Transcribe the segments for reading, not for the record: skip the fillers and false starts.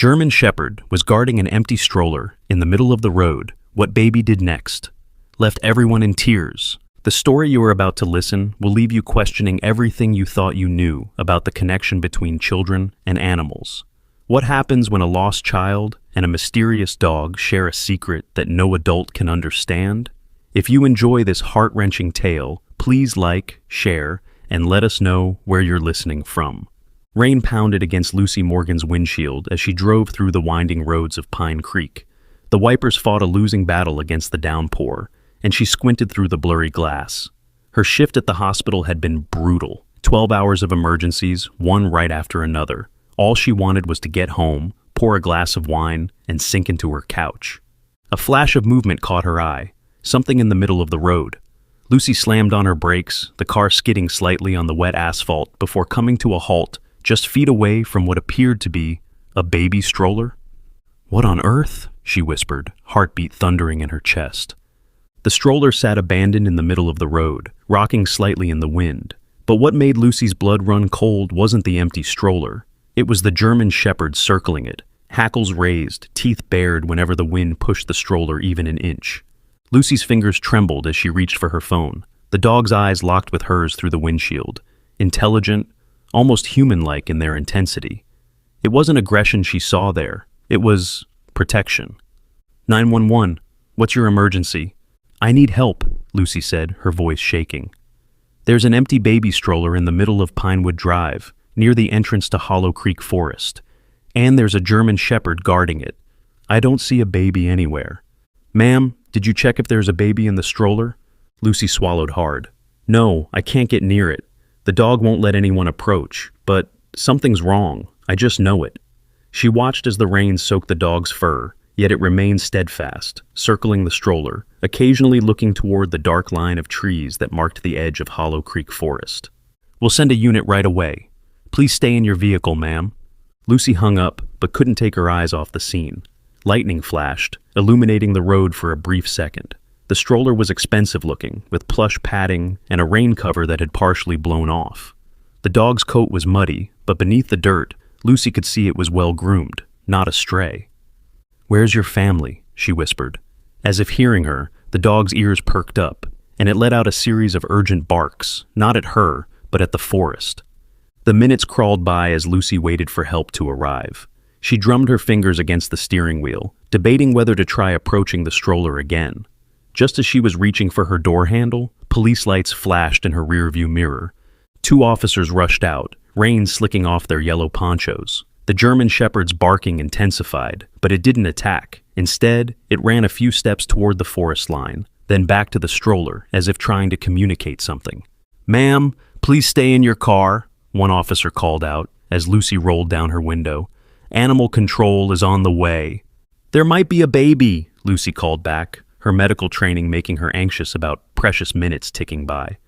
German Shepherd was guarding an empty stroller in the middle of the road. What baby did next left everyone in tears. The story you are about to listen will leave you questioning everything you thought you knew about the connection between children and animals. What happens when a lost child and a mysterious dog share a secret that no adult can understand? If you enjoy this heart-wrenching tale, please like, share, and let us know where you're listening from. Rain pounded against Lucy Morgan's windshield as she drove through the winding roads of Pine Creek. The wipers fought a losing battle against the downpour, and she squinted through the blurry glass. Her shift at the hospital had been brutal. 12 hours of emergencies, one right after another. All she wanted was to get home, pour a glass of wine, and sink into her couch. A flash of movement caught her eye, something in the middle of the road. Lucy slammed on her brakes, the car skidding slightly on the wet asphalt before coming to a halt just feet away from what appeared to be a baby stroller. "What on earth?" she whispered, heartbeat thundering in her chest. The stroller sat abandoned in the middle of the road, rocking slightly in the wind. But what made Lucy's blood run cold wasn't the empty stroller. It was the German Shepherd circling it, hackles raised, teeth bared whenever the wind pushed the stroller even an inch. Lucy's fingers trembled as she reached for her phone. The dog's eyes locked with hers through the windshield, intelligent, almost human-like in their intensity. It wasn't aggression she saw there. It was protection. 911, what's your emergency? "I need help," Lucy said, her voice shaking. "There's an empty baby stroller in the middle of Pinewood Drive, near the entrance to Hollow Creek Forest. And there's a German Shepherd guarding it. I don't see a baby anywhere." "Ma'am, did you check if there's a baby in the stroller?" Lucy swallowed hard. "No, I can't get near it. The dog won't let anyone approach, but something's wrong. I just know it." She watched as the rain soaked the dog's fur, yet it remained steadfast, circling the stroller, occasionally looking toward the dark line of trees that marked the edge of Hollow Creek Forest. "We'll send a unit right away. Please stay in your vehicle, ma'am." Lucy hung up, but couldn't take her eyes off the scene. Lightning flashed, illuminating the road for a brief second. The stroller was expensive looking, with plush padding and a rain cover that had partially blown off. The dog's coat was muddy, but beneath the dirt, Lucy could see it was well groomed, not a stray. "Where's your family?" she whispered. As if hearing her, the dog's ears perked up, and it let out a series of urgent barks, not at her, but at the forest. The minutes crawled by as Lucy waited for help to arrive. She drummed her fingers against the steering wheel, debating whether to try approaching the stroller again. Just as she was reaching for her door handle, police lights flashed in her rearview mirror. 2 officers rushed out, rain slicking off their yellow ponchos. The German Shepherd's barking intensified, but it didn't attack. Instead, it ran a few steps toward the forest line, then back to the stroller, as if trying to communicate something. "Ma'am, please stay in your car," one officer called out, as Lucy rolled down her window. "Animal control is on the way." "There might be a baby," Lucy called back, her medical training making her anxious about precious minutes ticking by.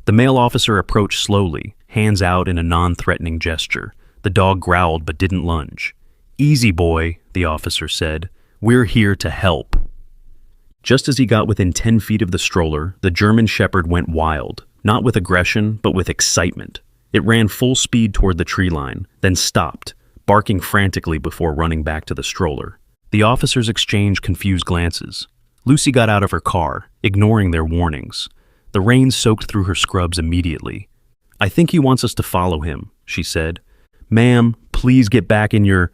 The male officer approached slowly, hands out in a non-threatening gesture. The dog growled but didn't lunge. "Easy, boy," the officer said. "We're here to help." Just as he got within 10 feet of the stroller, the German Shepherd went wild, not with aggression, but with excitement. It ran full speed toward the tree line, then stopped, barking frantically before running back to the stroller. The officers exchanged confused glances. Lucy got out of her car, ignoring their warnings. The rain soaked through her scrubs immediately. "I think he wants us to follow him," she said. "Ma'am, please get back in your—"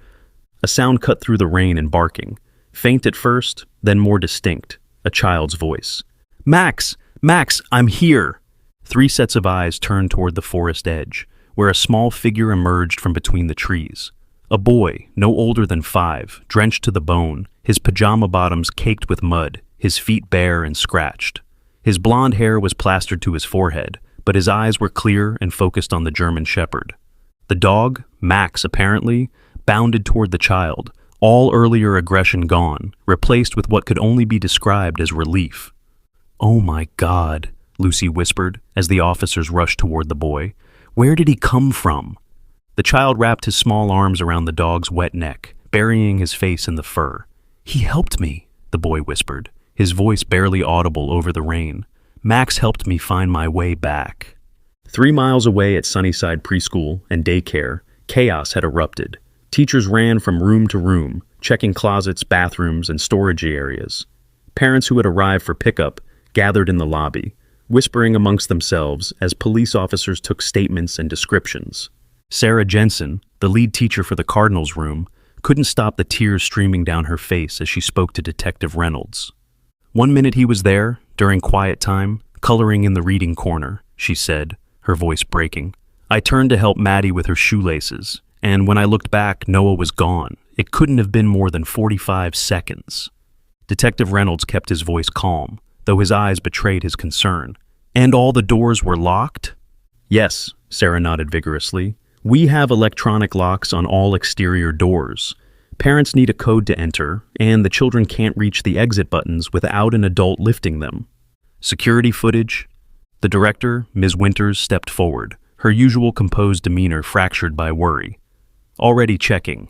A sound cut through the rain and barking. Faint at first, then more distinct. A child's voice. "Max! Max, I'm here!" 3 sets of eyes turned toward the forest edge, where a small figure emerged from between the trees. A boy, no older than 5, drenched to the bone, his pajama bottoms caked with mud, his feet bare and scratched. His blonde hair was plastered to his forehead, but his eyes were clear and focused on the German Shepherd. The dog, Max apparently, bounded toward the child, all earlier aggression gone, replaced with what could only be described as relief. "Oh my God," Lucy whispered as the officers rushed toward the boy. "Where did he come from?" The child wrapped his small arms around the dog's wet neck, burying his face in the fur. "He helped me," the boy whispered, his voice barely audible over the rain. "Max helped me find my way back." 3 miles away at Sunnyside Preschool and Daycare, chaos had erupted. Teachers ran from room to room, checking closets, bathrooms, and storage areas. Parents who had arrived for pickup gathered in the lobby, whispering amongst themselves as police officers took statements and descriptions. Sarah Jensen, the lead teacher for the Cardinals room, couldn't stop the tears streaming down her face as she spoke to Detective Reynolds. "One minute he was there, during quiet time, coloring in the reading corner," she said, her voice breaking. "I turned to help Maddie with her shoelaces, and when I looked back, Noah was gone. It couldn't have been more than 45 seconds. Detective Reynolds kept his voice calm, though his eyes betrayed his concern. "And all the doors were locked?" "Yes," Sarah nodded vigorously. "We have electronic locks on all exterior doors. Parents need a code to enter, and the children can't reach the exit buttons without an adult lifting them." "Security footage?" The director, Ms. Winters, stepped forward, her usual composed demeanor fractured by worry. "Already checking,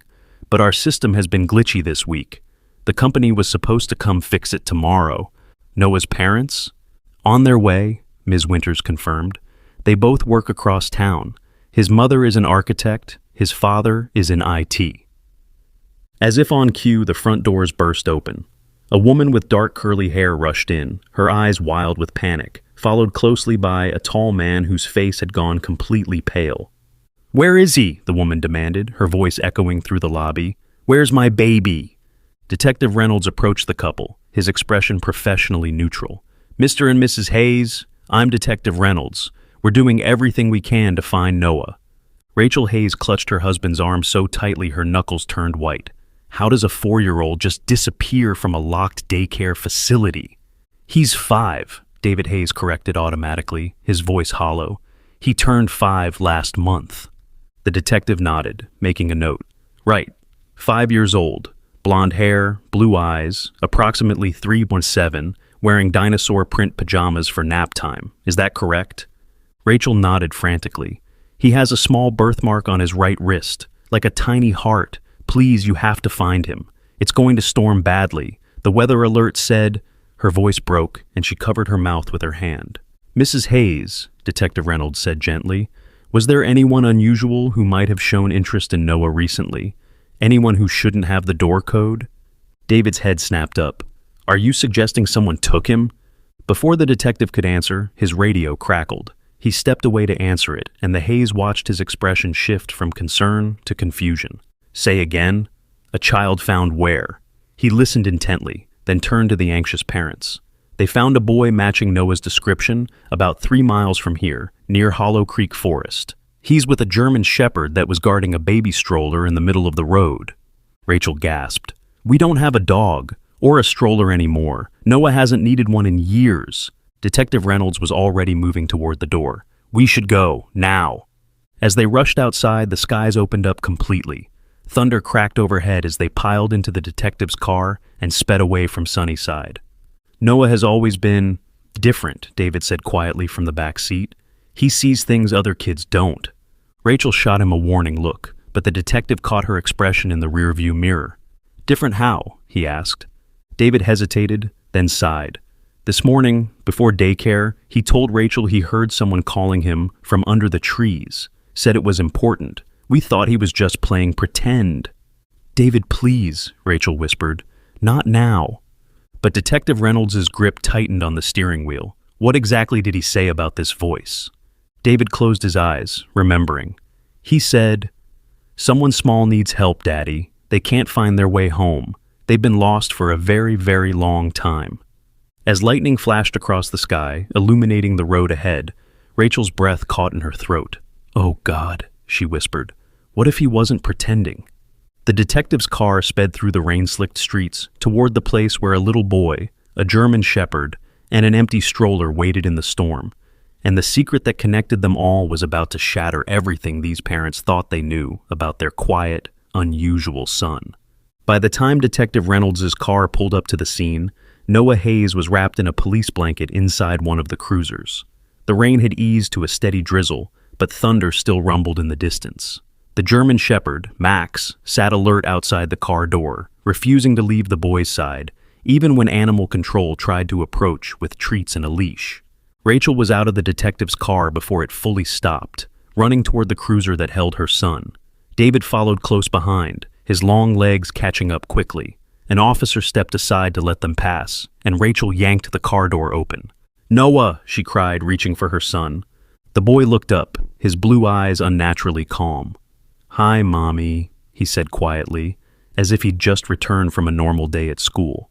but our system has been glitchy this week. The company was supposed to come fix it tomorrow." "Noah's parents?" "On their way," Ms. Winters confirmed. "They both work across town. His mother is an architect, his father is in IT." As if on cue, the front doors burst open. A woman with dark curly hair rushed in, her eyes wild with panic, followed closely by a tall man whose face had gone completely pale. "Where is he?" the woman demanded, her voice echoing through the lobby. "Where's my baby?" Detective Reynolds approached the couple, his expression professionally neutral. "Mr. and Mrs. Hayes, I'm Detective Reynolds. We're doing everything we can to find Noah." Rachel Hayes clutched her husband's arm so tightly her knuckles turned white. How does a 4-year-old just disappear from a locked daycare facility? "He's 5, David Hayes corrected automatically, his voice hollow. "He turned 5 last month." The detective nodded, making a note. "Right, 5 years old, blonde hair, blue eyes, approximately 3.7, wearing dinosaur print pajamas for nap time. Is that correct?" Rachel nodded frantically. "He has a small birthmark on his right wrist, like a tiny heart. Please, you have to find him. It's going to storm badly. The weather alert said—" Her voice broke, and she covered her mouth with her hand. "Mrs. Hayes," Detective Reynolds said gently, "was there anyone unusual who might have shown interest in Noah recently? Anyone who shouldn't have the door code?" David's head snapped up. "Are you suggesting someone took him?" Before the detective could answer, his radio crackled. He stepped away to answer it, and the Hayes watched his expression shift from concern to confusion. "Say again?" "A child found where?" He listened intently, then turned to the anxious parents. "They found a boy matching Noah's description about 3 miles from here, near Hollow Creek Forest. He's with a German shepherd that was guarding a baby stroller in the middle of the road." Rachel gasped. "We don't have a dog, or a stroller anymore. Noah hasn't needed one in years." Detective Reynolds was already moving toward the door. "We should go, now." As they rushed outside, the skies opened up completely. Thunder cracked overhead as they piled into the detective's car and sped away from Sunnyside. "Noah has always been different," David said quietly from the back seat. "He sees things other kids don't." Rachel shot him a warning look, but the detective caught her expression in the rearview mirror. "Different how?" he asked. David hesitated, then sighed. This morning, before daycare, he told Rachel he heard someone calling him from under the trees, said it was important. "We thought he was just playing pretend." "David, please," Rachel whispered. "Not now." But Detective Reynolds' grip tightened on the steering wheel. What exactly did he say about this voice? David closed his eyes, remembering. He said, "Someone small needs help, Daddy. They can't find their way home. They've been lost for a very, very long time." As lightning flashed across the sky, illuminating the road ahead, Rachel's breath caught in her throat. "Oh God," she whispered. "What if he wasn't pretending?" The detective's car sped through the rain-slicked streets toward the place where a little boy, a German shepherd, and an empty stroller waited in the storm. And the secret that connected them all was about to shatter everything these parents thought they knew about their quiet, unusual son. By the time Detective Reynolds' car pulled up to the scene, Noah Hayes was wrapped in a police blanket inside one of the cruisers. The rain had eased to a steady drizzle, but thunder still rumbled in the distance. The German shepherd, Max, sat alert outside the car door, refusing to leave the boy's side, even when animal control tried to approach with treats and a leash. Rachel was out of the detective's car before it fully stopped, running toward the cruiser that held her son. David followed close behind, his long legs catching up quickly. An officer stepped aside to let them pass, and Rachel yanked the car door open. "Noah!" she cried, reaching for her son. The boy looked up, his blue eyes unnaturally calm. "Hi, Mommy," he said quietly, as if he'd just returned from a normal day at school.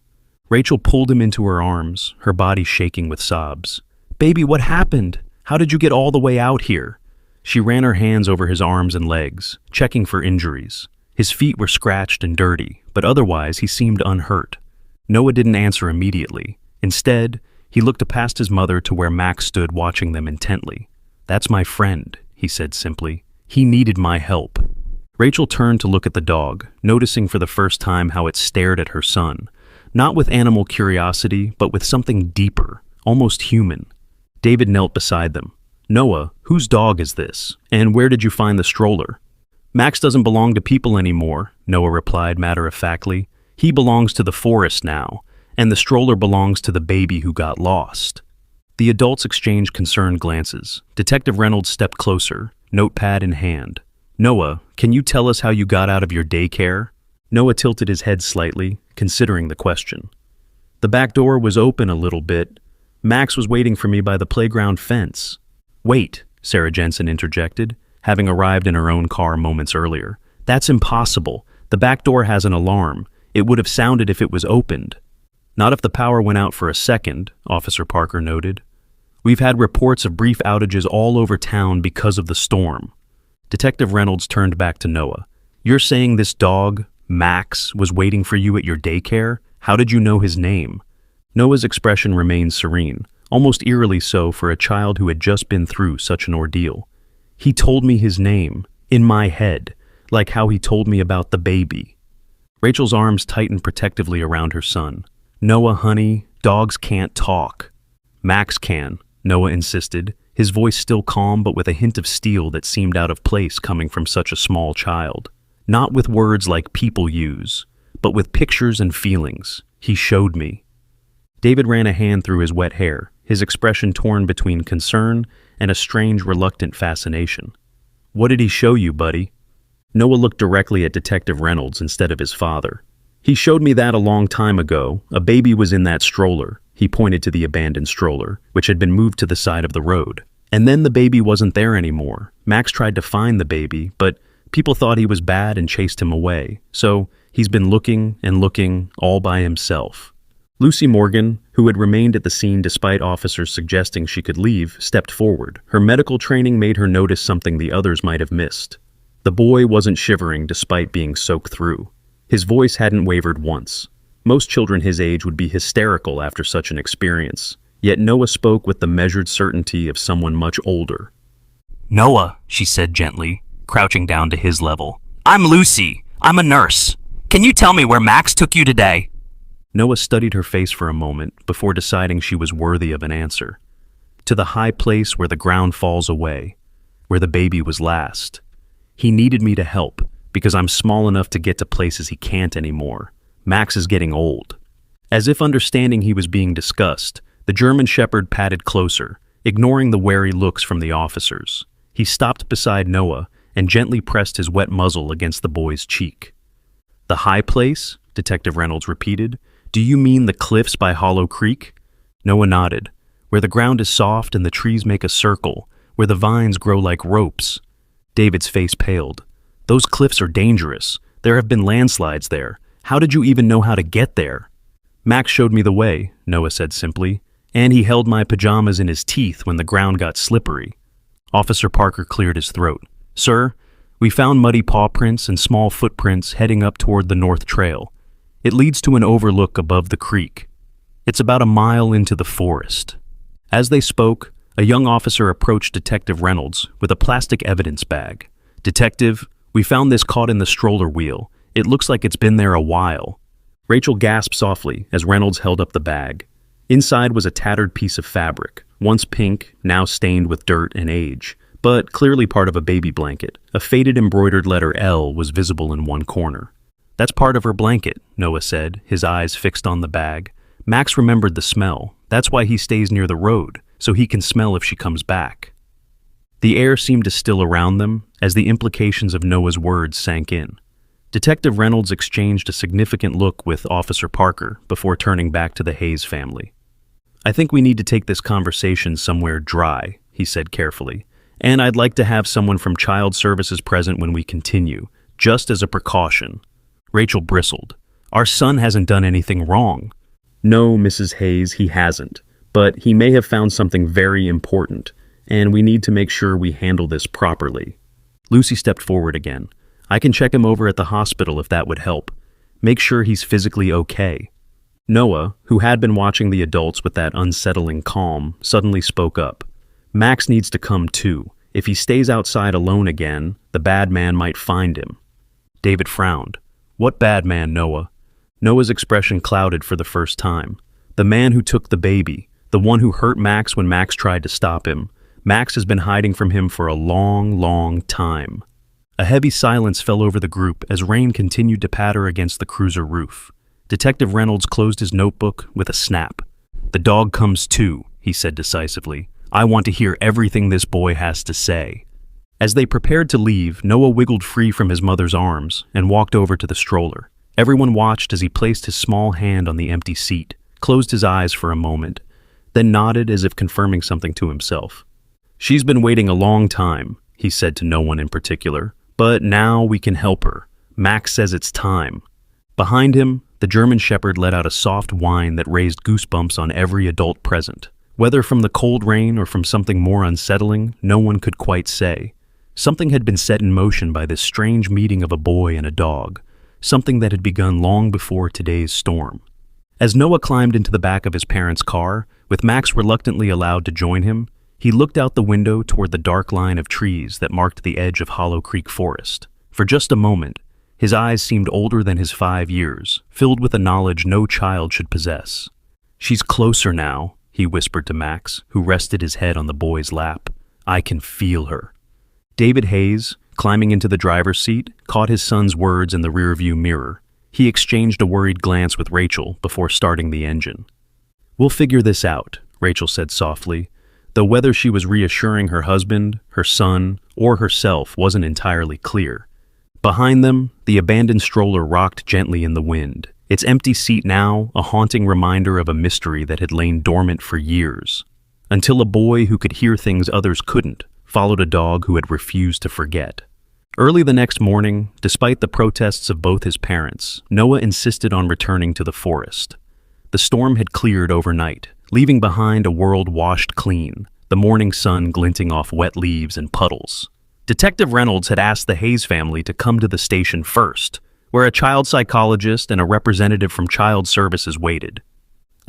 Rachel pulled him into her arms, her body shaking with sobs. "Baby, what happened? How did you get all the way out here?" She ran her hands over his arms and legs, checking for injuries. His feet were scratched and dirty, but otherwise he seemed unhurt. Noah didn't answer immediately. Instead, he looked past his mother to where Max stood watching them intently. "That's my friend," he said simply. "He needed my help." Rachel turned to look at the dog, noticing for the first time how it stared at her son, not with animal curiosity, but with something deeper, almost human. David knelt beside them. "Noah, whose dog is this? And where did you find the stroller?" "Max doesn't belong to people anymore," Noah replied matter-of-factly. "He belongs to the forest now, and the stroller belongs to the baby who got lost." The adults exchanged concerned glances. Detective Reynolds stepped closer, notepad in hand. "Noah, can you tell us how you got out of your daycare?" Noah tilted his head slightly, considering the question. "The back door was open a little bit. Max was waiting for me by the playground fence." "Wait," Sarah Jensen interjected, having arrived in her own car moments earlier. "That's impossible. The back door has an alarm. It would have sounded if it was opened." "Not if the power went out for a second," Officer Parker noted. "We've had reports of brief outages all over town because of the storm." Detective Reynolds turned back to Noah. "You're saying this dog, Max, was waiting for you at your daycare? How did you know his name?" Noah's expression remained serene, almost eerily so for a child who had just been through such an ordeal. "He told me his name, in my head, like how he told me about the baby." Rachel's arms tightened protectively around her son. "Noah, honey, dogs can't talk." "Max can," Noah insisted, his voice still calm but with a hint of steel that seemed out of place coming from such a small child. "Not with words like people use, but with pictures and feelings. He showed me." David ran a hand through his wet hair, his expression torn between concern and a strange, reluctant fascination. "What did he show you, buddy?" Noah looked directly at Detective Reynolds instead of his father. "He showed me that a long time ago. A baby was in that stroller." He pointed to the abandoned stroller, which had been moved to the side of the road. "And then the baby wasn't there anymore. Max tried to find the baby, but people thought he was bad and chased him away. So he's been looking and looking all by himself." Lucy Morgan, who had remained at the scene despite officers suggesting she could leave, stepped forward. Her medical training made her notice something the others might have missed. The boy wasn't shivering despite being soaked through. His voice hadn't wavered once. Most children his age would be hysterical after such an experience, yet Noah spoke with the measured certainty of someone much older. "Noah," she said gently, crouching down to his level. "I'm Lucy. I'm a nurse. Can you tell me where Max took you today?" Noah studied her face for a moment before deciding she was worthy of an answer. "To the high place where the ground falls away, where the baby was last. He needed me to help, because I'm small enough to get to places he can't anymore. Max is getting old." As if understanding he was being discussed, the German Shepherd padded closer, ignoring the wary looks from the officers. He stopped beside Noah and gently pressed his wet muzzle against the boy's cheek. "The high place?" Detective Reynolds repeated. "Do you mean the cliffs by Hollow Creek?" Noah nodded. "Where the ground is soft and the trees make a circle, where the vines grow like ropes." David's face paled. "Those cliffs are dangerous. There have been landslides there. How did you even know how to get there?" "Max showed me the way," Noah said simply, "and he held my pajamas in his teeth when the ground got slippery." Officer Parker cleared his throat. "Sir, we found muddy paw prints and small footprints heading up toward the North Trail. It leads to an overlook above the creek. It's about a mile into the forest." As they spoke, a young officer approached Detective Reynolds with a plastic evidence bag. "Detective, we found this caught in the stroller wheel. It looks like it's been there a while." Rachel gasped softly as Reynolds held up the bag. Inside was a tattered piece of fabric, once pink, now stained with dirt and age, but clearly part of a baby blanket. A faded embroidered letter L was visible in one corner. "That's part of her blanket," Noah said, his eyes fixed on the bag. "Max remembered the smell. That's why he stays near the road, so he can smell if she comes back." The air seemed to still around them as the implications of Noah's words sank in. Detective Reynolds exchanged a significant look with Officer Parker before turning back to the Hayes family. "I think we need to take this conversation somewhere dry," he said carefully, "and I'd like to have someone from Child Services present when we continue, just as a precaution." Rachel bristled. "Our son hasn't done anything wrong." "No, Mrs. Hayes, he hasn't, but he may have found something very important, and we need to make sure we handle this properly." Lucy stepped forward again. "I can check him over at the hospital if that would help. Make sure he's physically okay." Noah, who had been watching the adults with that unsettling calm, suddenly spoke up. "Max needs to come too. If he stays outside alone again, the bad man might find him." David frowned. "What bad man, Noah?" Noah's expression clouded for the first time. "The man who took the baby, the one who hurt Max when Max tried to stop him. Max has been hiding from him for a long, long time." A heavy silence fell over the group as rain continued to patter against the cruiser roof. Detective Reynolds closed his notebook with a snap. "The dog comes too," he said decisively. "I want to hear everything this boy has to say." As they prepared to leave, Noah wiggled free from his mother's arms and walked over to the stroller. Everyone watched as he placed his small hand on the empty seat, closed his eyes for a moment, then nodded as if confirming something to himself. "She's been waiting a long time," he said to no one in particular, "but now we can help her. Max says it's time." Behind him, the German Shepherd let out a soft whine that raised goosebumps on every adult present. Whether from the cold rain or from something more unsettling, no one could quite say. Something had been set in motion by this strange meeting of a boy and a dog, something that had begun long before today's storm. As Noah climbed into the back of his parents' car, with Max reluctantly allowed to join him, he looked out the window toward the dark line of trees that marked the edge of Hollow Creek Forest. For just a moment, his eyes seemed older than his 5 years, filled with a knowledge no child should possess. "She's closer now," he whispered to Max, who rested his head on the boy's lap. "I can feel her." David Hayes, climbing into the driver's seat, caught his son's words in the rearview mirror. He exchanged a worried glance with Rachel before starting the engine. "We'll figure this out," Rachel said softly, though whether she was reassuring her husband, her son, or herself wasn't entirely clear. Behind them, the abandoned stroller rocked gently in the wind, its empty seat now a haunting reminder of a mystery that had lain dormant for years, until a boy who could hear things others couldn't followed a dog who had refused to forget. Early the next morning, despite the protests of both his parents, Noah insisted on returning to the forest. The storm had cleared overnight, leaving behind a world washed clean, the morning sun glinting off wet leaves and puddles. Detective Reynolds had asked the Hayes family to come to the station first, where a child psychologist and a representative from Child Services waited.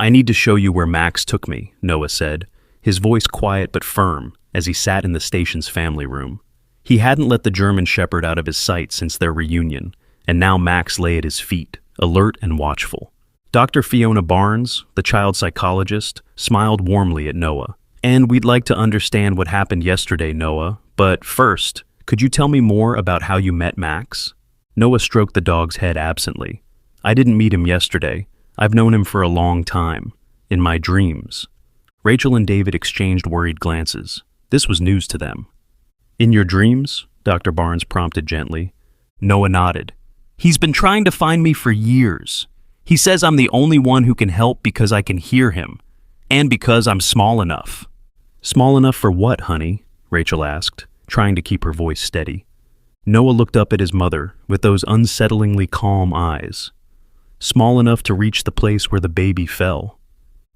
"I need to show you where Max took me," Noah said, his voice quiet but firm as he sat in the station's family room. He hadn't let the German Shepherd out of his sight since their reunion, and now Max lay at his feet, alert and watchful. Dr. Fiona Barnes, the child psychologist, smiled warmly at Noah. "And we'd like to understand what happened yesterday, Noah, but first, could you tell me more about how you met Max?" Noah stroked the dog's head absently. "I didn't meet him yesterday. I've known him for a long time. In my dreams." Rachel and David exchanged worried glances. This was news to them. "In your dreams?" Dr. Barnes prompted gently. Noah nodded. "He's been trying to find me for years. He says I'm the only one who can help because I can hear him, and because I'm small enough." "Small enough for what, honey?" Rachel asked, trying to keep her voice steady. Noah looked up at his mother with those unsettlingly calm eyes. "Small enough to reach the place where the baby fell."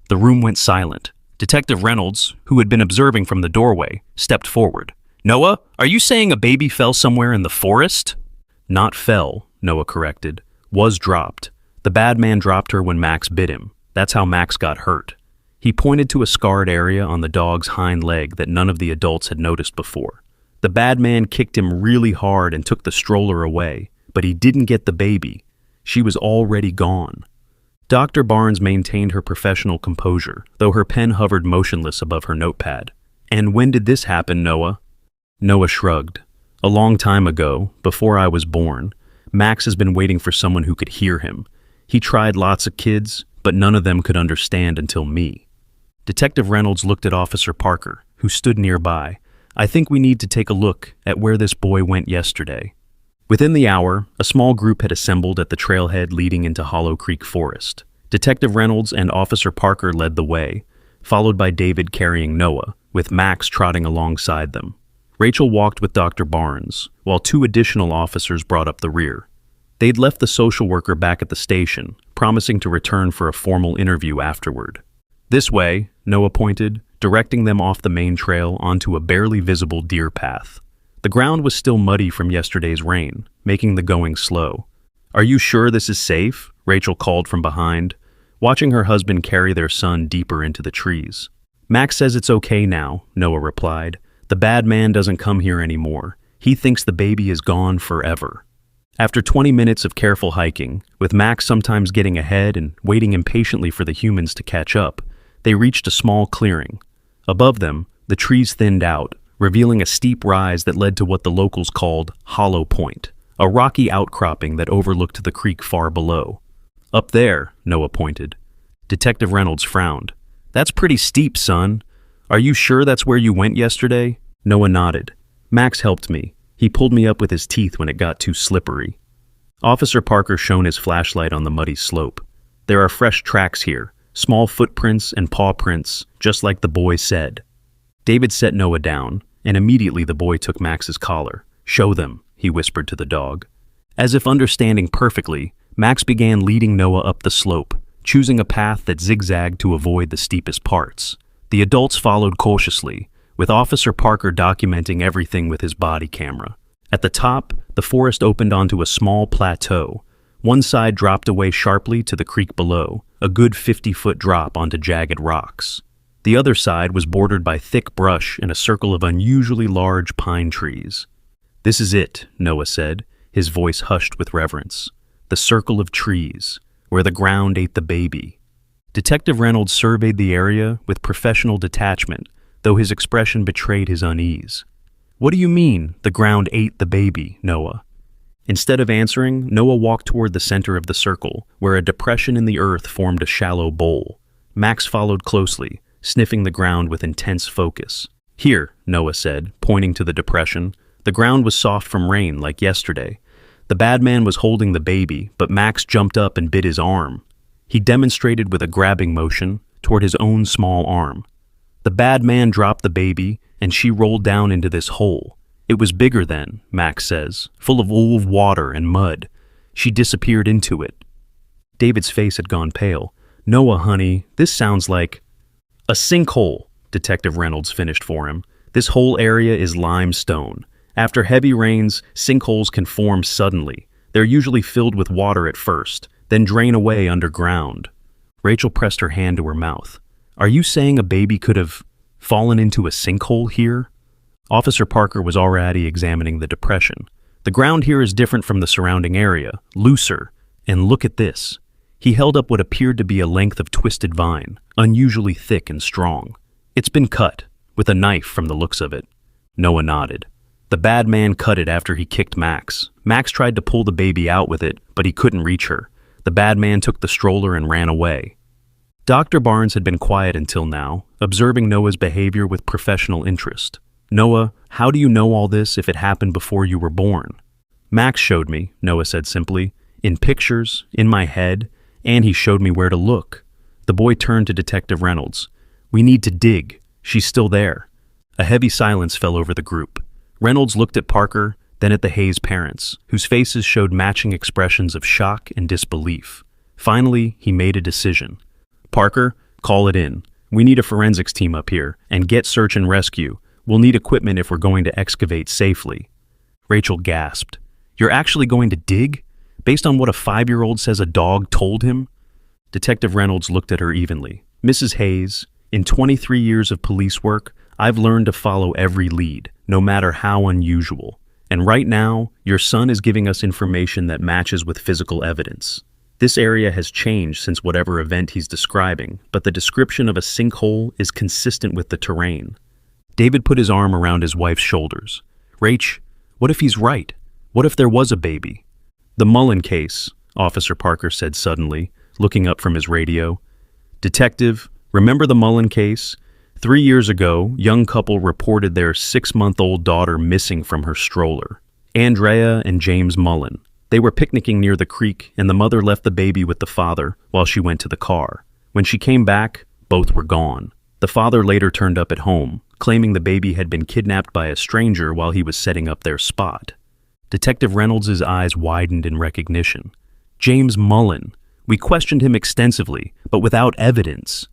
The room went silent. Detective Reynolds, who had been observing from the doorway, stepped forward. "Noah, are you saying a baby fell somewhere in the forest?" "Not fell," Noah corrected. "Was dropped. The bad man dropped her when Max bit him. That's how Max got hurt." He pointed to a scarred area on the dog's hind leg that none of the adults had noticed before. "The bad man kicked him really hard and took the stroller away, but he didn't get the baby. She was already gone." Dr. Barnes maintained her professional composure, though her pen hovered motionless above her notepad. "And when did this happen, Noah?" Noah shrugged. "A long time ago, before I was born. Max has been waiting for someone who could hear him. He tried lots of kids, but none of them could understand until me." Detective Reynolds looked at Officer Parker, who stood nearby, I think we need to take a look at where this boy went yesterday. Within the hour, a small group had assembled at the trailhead leading into Hollow Creek Forest. Detective Reynolds and Officer Parker led the way, followed by David carrying Noah, with Max trotting alongside them. Rachel walked with Dr. Barnes, while 2 additional officers brought up the rear. They'd left the social worker back at the station, promising to return for a formal interview afterward. "This way," Noah pointed, directing them off the main trail onto a barely visible deer path. The ground was still muddy from yesterday's rain, making the going slow. "Are you sure this is safe?" Rachel called from behind, watching her husband carry their son deeper into the trees. "Max says it's okay now," Noah replied. "The bad man doesn't come here anymore. He thinks the baby is gone forever." After 20 minutes of careful hiking, with Max sometimes getting ahead and waiting impatiently for the humans to catch up, they reached a small clearing. Above them, the trees thinned out, revealing a steep rise that led to what the locals called Hollow Point, a rocky outcropping that overlooked the creek far below. "Up there," Noah pointed. Detective Reynolds frowned. "That's pretty steep, son. Are you sure that's where you went yesterday?" Noah nodded. "Max helped me. He pulled me up with his teeth when it got too slippery." Officer Parker shone his flashlight on the muddy slope. "There are fresh tracks here, small footprints and paw prints, just like the boy said." David set Noah down, and immediately the boy took Max's collar. "Show them," he whispered to the dog. As if understanding perfectly, Max began leading Noah up the slope, choosing a path that zigzagged to avoid the steepest parts. The adults followed cautiously, with Officer Parker documenting everything with his body camera. At the top, the forest opened onto a small plateau. One side dropped away sharply to the creek below, a good 50-foot drop onto jagged rocks. The other side was bordered by thick brush and a circle of unusually large pine trees. "This is it," Noah said, his voice hushed with reverence. "The circle of trees, where the ground ate the baby." Detective Reynolds surveyed the area with professional detachment, though his expression betrayed his unease. "What do you mean, the ground ate the baby, Noah?" Instead of answering, Noah walked toward the center of the circle, where a depression in the earth formed a shallow bowl. Max followed closely, sniffing the ground with intense focus. "Here," Noah said, pointing to the depression. The ground was soft from rain, like yesterday. The bad man was holding the baby, but Max jumped up and bit his arm. He demonstrated with a grabbing motion toward his own small arm. The bad man dropped the baby, and she rolled down into this hole. It was bigger then, Max says, full of old water and mud. She disappeared into it. David's face had gone pale. "Noah, honey, this sounds like—" "A sinkhole," Detective Reynolds finished for him. "This whole area is limestone. After heavy rains, sinkholes can form suddenly. They're usually filled with water at first, then drain away underground." Rachel pressed her hand to her mouth. "Are you saying a baby could have fallen into a sinkhole here?" Officer Parker was already examining the depression. "The ground here is different from the surrounding area, looser. And look at this." He held up what appeared to be a length of twisted vine, unusually thick and strong. "It's been cut, with a knife from the looks of it." Noah nodded. "The bad man cut it after he kicked Max. Max tried to pull the baby out with it, but he couldn't reach her. The bad man took the stroller and ran away." Dr. Barnes had been quiet until now, observing Noah's behavior with professional interest. "Noah, how do you know all this if it happened before you were born?" "Max showed me," Noah said simply, "in pictures, in my head, and he showed me where to look." The boy turned to Detective Reynolds. "We need to dig. She's still there." A heavy silence fell over the group. Reynolds looked at Parker, then at the Hayes parents, whose faces showed matching expressions of shock and disbelief. Finally, he made a decision. "Parker, call it in. We need a forensics team up here, and get search and rescue. We'll need equipment if we're going to excavate safely." Rachel gasped. "You're actually going to dig? Based on what a 5-year-old says a dog told him?" Detective Reynolds looked at her evenly. "Mrs. Hayes, in 23 years of police work, I've learned to follow every lead, no matter how unusual. And right now, your son is giving us information that matches with physical evidence. This area has changed since whatever event he's describing, but the description of a sinkhole is consistent with the terrain." David put his arm around his wife's shoulders. "Rach, what if he's right? What if there was a baby?" "The Mullen case," Officer Parker said suddenly, looking up from his radio. "Detective, remember the Mullen case? 3 years ago, young couple reported their 6-month-old daughter missing from her stroller. Andrea and James Mullen. They were picnicking near the creek, and the mother left the baby with the father while she went to the car. When she came back, both were gone. The father later turned up at home, claiming the baby had been kidnapped by a stranger while he was setting up their spot. Detective Reynolds' eyes widened in recognition. James Mullen. We questioned him extensively, but without evidence.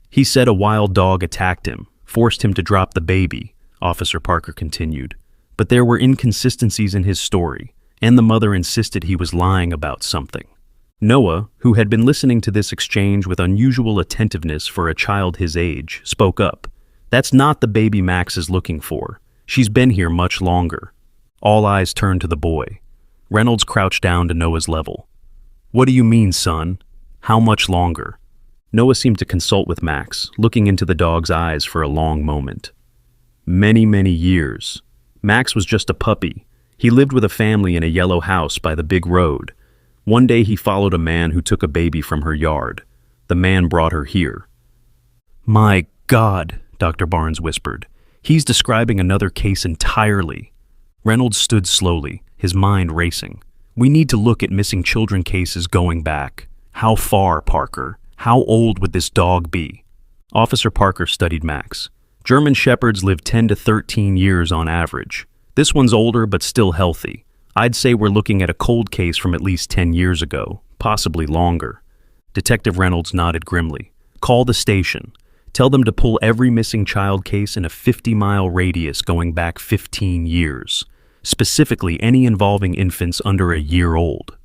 He said a wild dog attacked him, forced him to drop the baby, Officer Parker continued. But there were inconsistencies in his story, and the mother insisted he was lying about something. Noah, who had been listening to this exchange with unusual attentiveness for a child his age, spoke up. That's not the baby Max is looking for. She's been here much longer. All eyes turned to the boy. Reynolds crouched down to Noah's level. What do you mean, son? How much longer? Noah seemed to consult with Max, looking into the dog's eyes for a long moment. Many, many years. Max was just a puppy. He lived with a family in a yellow house by the big road. One day he followed a man who took a baby from her yard. The man brought her here. My God, Dr. Barnes whispered. He's describing another case entirely. Reynolds stood slowly, his mind racing. We need to look at missing children cases going back. How far, Parker? How old would this dog be? Officer Parker studied Max. German Shepherds live 10 to 13 years on average. This one's older but still healthy. I'd say we're looking at a cold case from at least 10 years ago, possibly longer. Detective Reynolds nodded grimly. Call the station. Tell them to pull every missing child case in a 50-mile radius going back 15 years. Specifically any involving infants under a year old.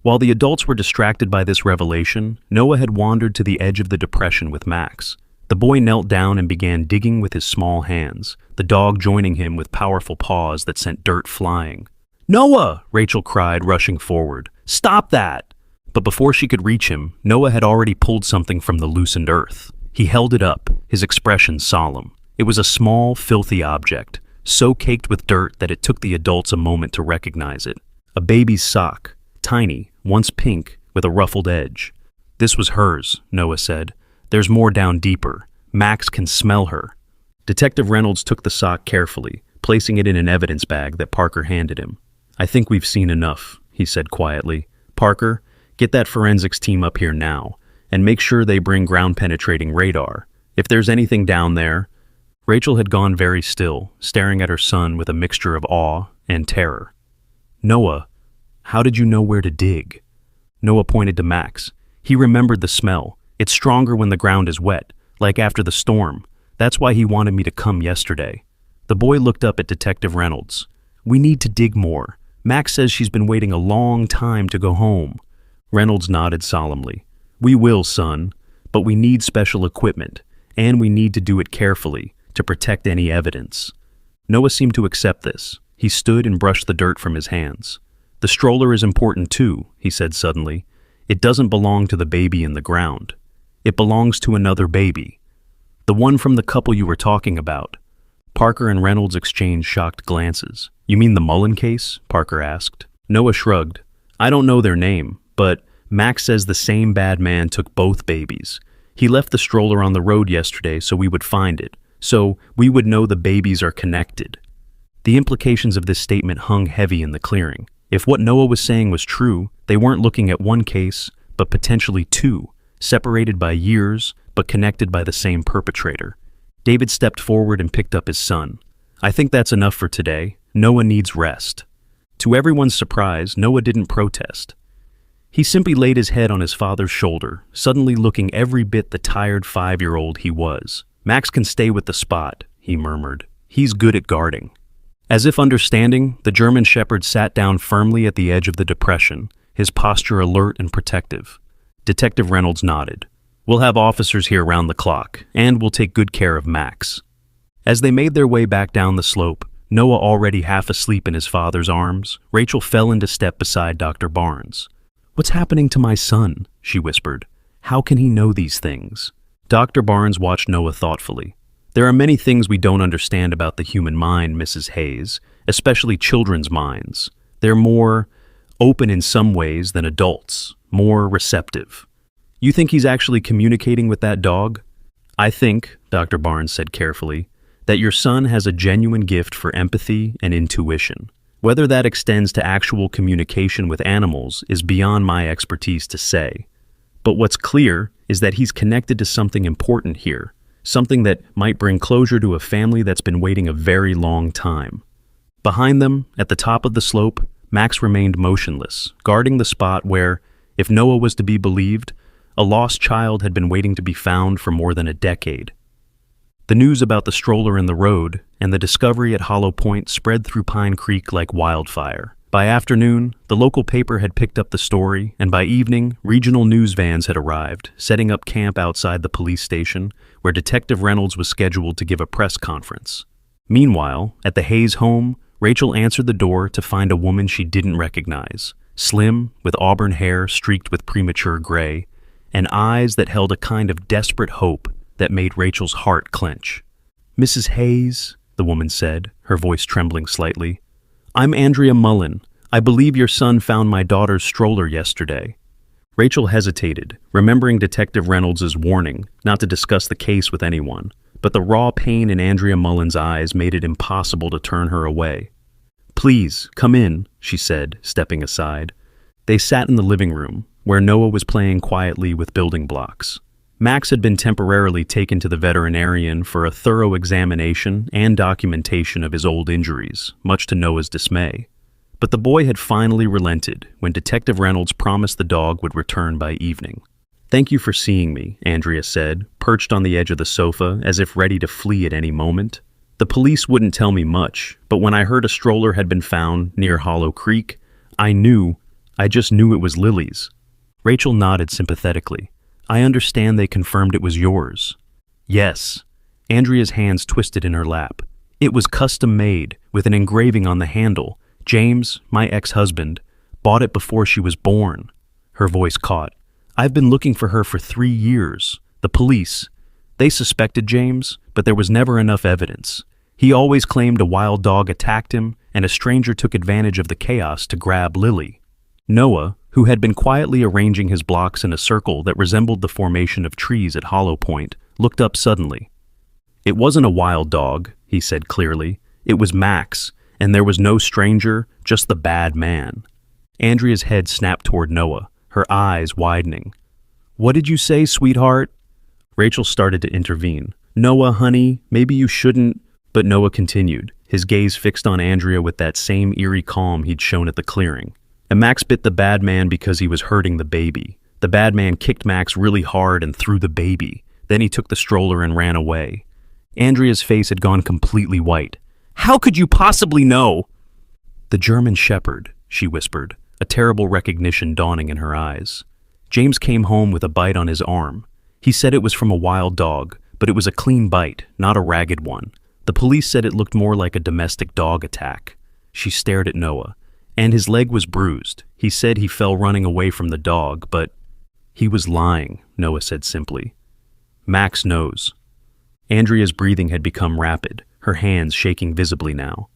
While the adults were distracted by this revelation, Noah had wandered to the edge of the depression with Max. The boy knelt down and began digging with his small hands, the dog joining him with powerful paws that sent dirt flying. Noah! Rachel cried, rushing forward. Stop that! But before she could reach him, Noah had already pulled something from the loosened earth. He held it up, his expression solemn. It was a small, filthy object, so caked with dirt that it took the adults a moment to recognize it. A baby's sock, tiny, once pink, with a ruffled edge. This was hers, Noah said. There's more down deeper. Max can smell her. Detective Reynolds took the sock carefully, placing it in an evidence bag that Parker handed him. I think we've seen enough, he said quietly. Parker, get that forensics team up here now, and make sure they bring ground-penetrating radar. If there's anything down there... Rachel had gone very still, staring at her son with a mixture of awe and terror. Noah, how did you know where to dig? Noah pointed to Max. He remembered the smell. It's stronger when the ground is wet, like after the storm. That's why he wanted me to come yesterday. The boy looked up at Detective Reynolds. We need to dig more. Max says she's been waiting a long time to go home. Reynolds nodded solemnly. We will, son, but we need special equipment, and we need to do it carefully to protect any evidence. Noah seemed to accept this. He stood and brushed the dirt from his hands. The stroller is important too, he said suddenly. It doesn't belong to the baby in the ground. It belongs to another baby. The one from the couple you were talking about. Parker and Reynolds exchanged shocked glances. You mean the Mullen case? Parker asked. Noah shrugged. I don't know their name, but Max says the same bad man took both babies. He left the stroller on the road yesterday so we would find it, so we would know the babies are connected. The implications of this statement hung heavy in the clearing. If what Noah was saying was true, they weren't looking at one case, but potentially two, separated by years, but connected by the same perpetrator. David stepped forward and picked up his son. I think that's enough for today. Noah needs rest. To everyone's surprise, Noah didn't protest. He simply laid his head on his father's shoulder, suddenly looking every bit the tired 5-year-old he was. Max can stay with the spot, he murmured. He's good at guarding. As if understanding, the German Shepherd sat down firmly at the edge of the depression, his posture alert and protective. Detective Reynolds nodded. We'll have officers here round the clock, and we'll take good care of Max. As they made their way back down the slope, Noah already half asleep in his father's arms, Rachel fell into step beside Dr. Barnes. What's happening to my son? She whispered. How can he know these things? Dr. Barnes watched Noah thoughtfully. There are many things we don't understand about the human mind, Mrs. Hayes, especially children's minds. They're more open in some ways than adults, more receptive. You think he's actually communicating with that dog? I think, Dr. Barnes said carefully, that your son has a genuine gift for empathy and intuition. Whether that extends to actual communication with animals is beyond my expertise to say. But what's clear is that he's connected to something important here, something that might bring closure to a family that's been waiting a very long time. Behind them, at the top of the slope, Max remained motionless, guarding the spot where, if Noah was to be believed, a lost child had been waiting to be found for more than a decade. The news about the stroller in the road and the discovery at Hollow Point spread through Pine Creek like wildfire. By afternoon, the local paper had picked up the story, and by evening, regional news vans had arrived, setting up camp outside the police station, where Detective Reynolds was scheduled to give a press conference. Meanwhile, at the Hayes home, Rachel answered the door to find a woman she didn't recognize, slim, with auburn hair streaked with premature gray, and eyes that held a kind of desperate hope that made Rachel's heart clench. "Mrs. Hayes," the woman said, her voice trembling slightly, "I'm Andrea Mullen. I believe your son found my daughter's stroller yesterday." Rachel hesitated, remembering Detective Reynolds' warning not to discuss the case with anyone, but the raw pain in Andrea Mullen's eyes made it impossible to turn her away. "Please, come in," she said, stepping aside. They sat in the living room, where Noah was playing quietly with building blocks. Max had been temporarily taken to the veterinarian for a thorough examination and documentation of his old injuries, much to Noah's dismay. But the boy had finally relented when Detective Reynolds promised the dog would return by evening. "Thank you for seeing me," Andrea said, perched on the edge of the sofa as if ready to flee at any moment. "The police wouldn't tell me much, but when I heard a stroller had been found near Hollow Creek, I just knew it was Lily's." Rachel nodded sympathetically. "I understand they confirmed it was yours." "Yes." Andrea's hands twisted in her lap. "It was custom made, with an engraving on the handle. James, my ex-husband, bought it before she was born." Her voice caught. "I've been looking for her for 3 years. The police. They suspected James, but there was never enough evidence. He always claimed a wild dog attacked him, and a stranger took advantage of the chaos to grab Lily." Noah, who had been quietly arranging his blocks in a circle that resembled the formation of trees at Hollow Point, looked up suddenly. "It wasn't a wild dog," he said clearly. "It was Max, and there was no stranger, just the bad man." Andrea's head snapped toward Noah, her eyes widening. "What did you say, sweetheart?" Rachel started to intervene. "Noah, honey, maybe you shouldn't," but Noah continued, his gaze fixed on Andrea with that same eerie calm he'd shown at the clearing. "And Max bit the bad man because he was hurting the baby. The bad man kicked Max really hard and threw the baby. Then he took the stroller and ran away." Andrea's face had gone completely white. "How could you possibly know?" "The German Shepherd," she whispered, a terrible recognition dawning in her eyes. "James came home with a bite on his arm. He said it was from a wild dog, but it was a clean bite, not a ragged one. The police said it looked more like a domestic dog attack." She stared at Noah. "And his leg was bruised. He said he fell running away from the dog, but—" "He was lying," Noah said simply. "Max knows." Andrea's breathing had become rapid, her hands shaking visibly now.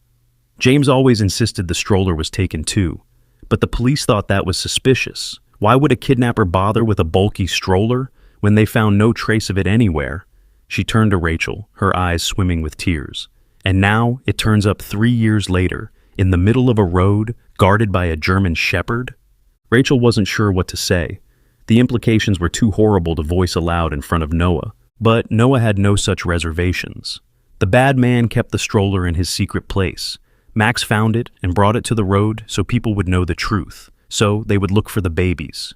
"James always insisted the stroller was taken too, but the police thought that was suspicious. Why would a kidnapper bother with a bulky stroller when they found no trace of it anywhere?" She turned to Rachel, her eyes swimming with tears. "And now it turns up 3 years later, in the middle of a road, guarded by a German shepherd?" Rachel wasn't sure what to say. The implications were too horrible to voice aloud in front of Noah, but Noah had no such reservations. The bad man kept the stroller in his secret place. Max found it and brought it to the road so people would know the truth, so they would look for the babies.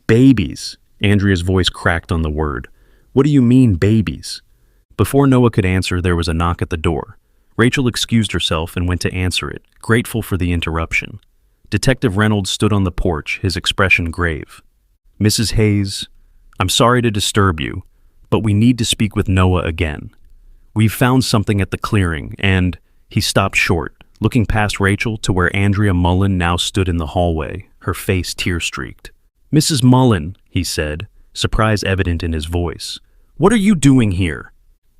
"Babies!" Andrea's voice cracked on the word. "What do you mean, babies?" Before Noah could answer, there was a knock at the door. Rachel excused herself and went to answer it, grateful for the interruption. Detective Reynolds stood on the porch, his expression grave. "Mrs. Hayes, I'm sorry to disturb you, but we need to speak with Noah again. We've found something at the clearing, and—" He stopped short, looking past Rachel to where Andrea Mullen now stood in the hallway, her face tear-streaked. "Mrs. Mullen," he said, surprise evident in his voice, "what are you doing here?"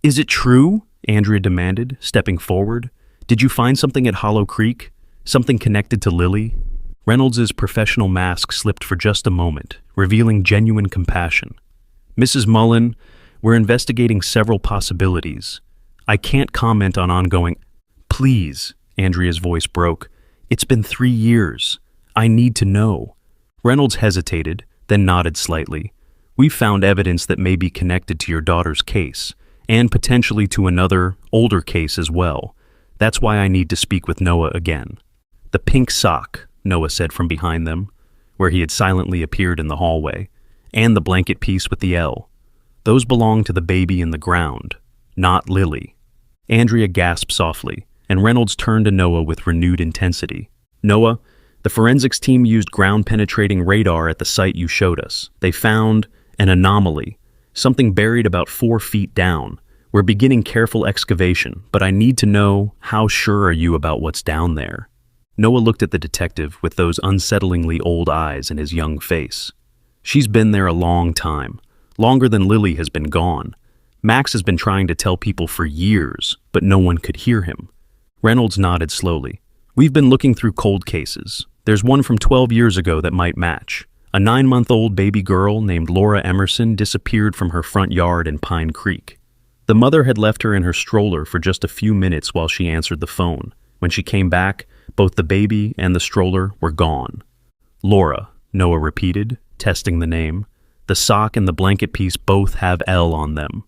"Is it true?" Andrea demanded, stepping forward. "Did you find something at Hollow Creek? Something connected to Lily?" Reynolds's professional mask slipped for just a moment, revealing genuine compassion. "Mrs. Mullen, We're investigating several possibilities. I can't comment on ongoing. Please, Andrea's voice broke. It's been 3 years. I need to know. Reynolds hesitated, then nodded slightly. We've found evidence that may be connected to your daughter's case, and potentially to another, older case as well. That's why I need to speak with Noah again. The pink sock, Noah said from behind them, where he had silently appeared in the hallway, and the blanket piece with the L. Those belong to the baby in the ground, not Lily. Andrea gasped softly, and Reynolds turned to Noah with renewed intensity. Noah, the forensics team used ground-penetrating radar at the site you showed us. They found an anomaly, something buried about 4 feet down. We're beginning careful excavation, but I need to know, how sure are you about what's down there? Noah looked at the detective with those unsettlingly old eyes in his young face. She's been there a long time, longer than Lily has been gone. Max has been trying to tell people for years, but no one could hear him. Reynolds nodded slowly. We've been looking through cold cases. There's one from 12 years ago that might match. A 9-month-old baby girl named Laura Emerson disappeared from her front yard in Pine Creek. The mother had left her in her stroller for just a few minutes while she answered the phone. When she came back, both the baby and the stroller were gone. Laura, Noah repeated, testing the name. The sock and the blanket piece both have L on them.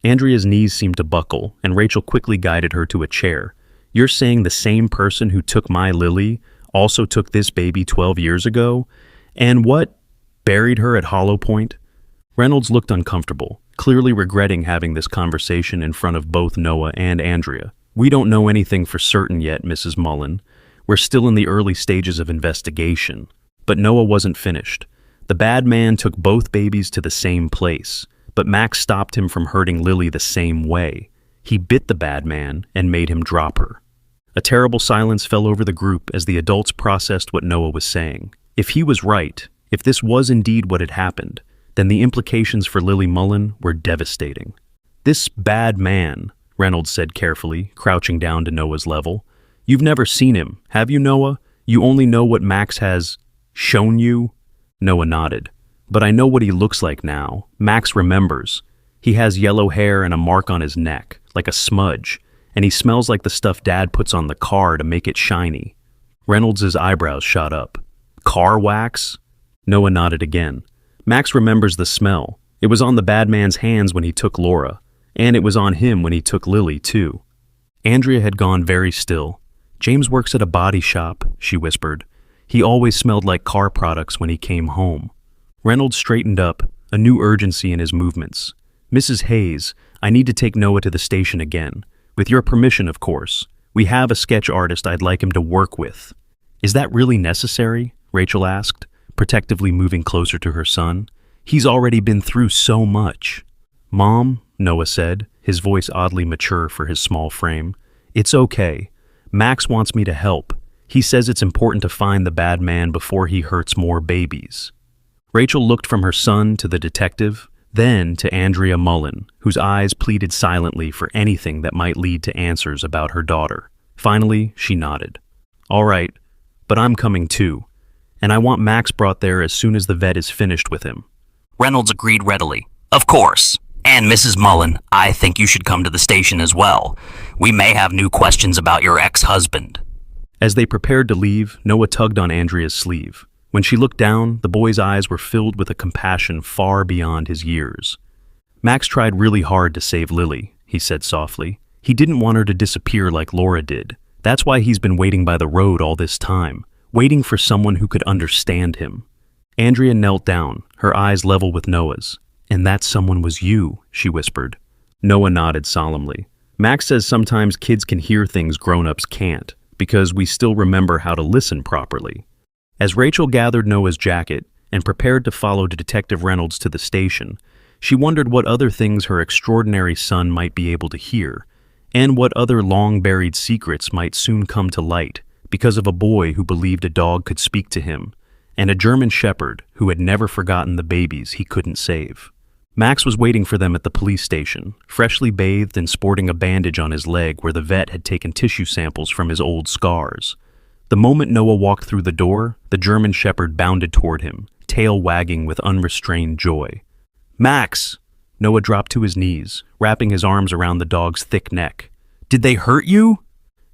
Andrea's knees seemed to buckle, and Rachel quickly guided her to a chair. You're saying the same person who took my Lily also took this baby 12 years ago? And what? Buried her at Hollow Point? Reynolds looked uncomfortable, clearly regretting having this conversation in front of both Noah and Andrea. We don't know anything for certain yet, Mrs. Mullen. We're still in the early stages of investigation. But Noah wasn't finished. The bad man took both babies to the same place, but Max stopped him from hurting Lily the same way. He bit the bad man and made him drop her. A terrible silence fell over the group as the adults processed what Noah was saying. If he was right, if this was indeed what had happened, then the implications for Lily Mullen were devastating. This bad man, Reynolds said carefully, crouching down to Noah's level. You've never seen him, have you, Noah? You only know what Max has shown you? Noah nodded. But I know what he looks like now. Max remembers. He has yellow hair and a mark on his neck, like a smudge, and he smells like the stuff Dad puts on the car to make it shiny. Reynolds' eyebrows shot up. Car wax? Noah nodded again. Max remembers the smell. It was on the bad man's hands when he took Laura, and it was on him when he took Lily, too. Andrea had gone very still. James works at a body shop, she whispered. He always smelled like car products when he came home. Reynolds straightened up, a new urgency in his movements. Mrs. Hayes, I need to take Noah to the station again. With your permission, of course. We have a sketch artist I'd like him to work with. Is that really necessary? Rachel asked, protectively moving closer to her son. He's already been through so much. Mom, Noah said, his voice oddly mature for his small frame. It's okay. Max wants me to help. He says it's important to find the bad man before he hurts more babies. Rachel looked from her son to the detective, then to Andrea Mullen, whose eyes pleaded silently for anything that might lead to answers about her daughter. Finally, she nodded. All right, but I'm coming too, and I want Max brought there as soon as the vet is finished with him. Reynolds agreed readily. Of course. And Mrs. Mullen, I think you should come to the station as well. We may have new questions about your ex-husband. As they prepared to leave, Noah tugged on Andrea's sleeve. When she looked down, the boy's eyes were filled with a compassion far beyond his years. Max tried really hard to save Lily, he said softly. He didn't want her to disappear like Laura did. That's why he's been waiting by the road all this time, waiting for someone who could understand him. Andrea knelt down, her eyes level with Noah's. And that someone was you, she whispered. Noah nodded solemnly. Max says sometimes kids can hear things grown-ups can't, because we still remember how to listen properly. As Rachel gathered Noah's jacket and prepared to follow Detective Reynolds to the station, she wondered what other things her extraordinary son might be able to hear, and what other long-buried secrets might soon come to light because of a boy who believed a dog could speak to him, and a German shepherd who had never forgotten the babies he couldn't save. Max was waiting for them at the police station, freshly bathed and sporting a bandage on his leg where the vet had taken tissue samples from his old scars. The moment Noah walked through the door, the German shepherd bounded toward him, tail wagging with unrestrained joy. Max! Noah dropped to his knees, wrapping his arms around the dog's thick neck. "Did they hurt you?"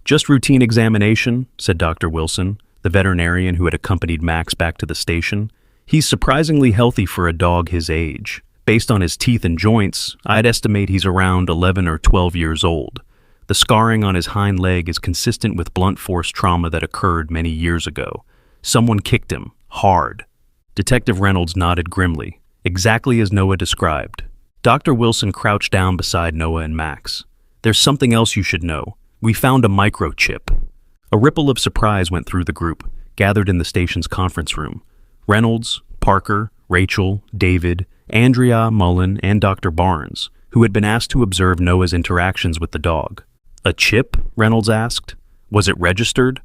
"Just routine examination," said Dr. Wilson, the veterinarian who had accompanied Max back to the station. "He's surprisingly healthy for a dog his age. Based on his teeth and joints, I'd estimate he's around 11 or 12 years old. The scarring on his hind leg is consistent with blunt force trauma that occurred many years ago. Someone kicked him, hard." Detective Reynolds nodded grimly, exactly as Noah described. Dr. Wilson crouched down beside Noah and Max. "There's something else you should know. We found a microchip." A ripple of surprise went through the group, gathered in the station's conference room. Reynolds, Parker, Rachel, David, Andrea, Mullen, and Dr. Barnes, who had been asked to observe Noah's interactions with the dog. "A chip?" Reynolds asked. "Was it registered?"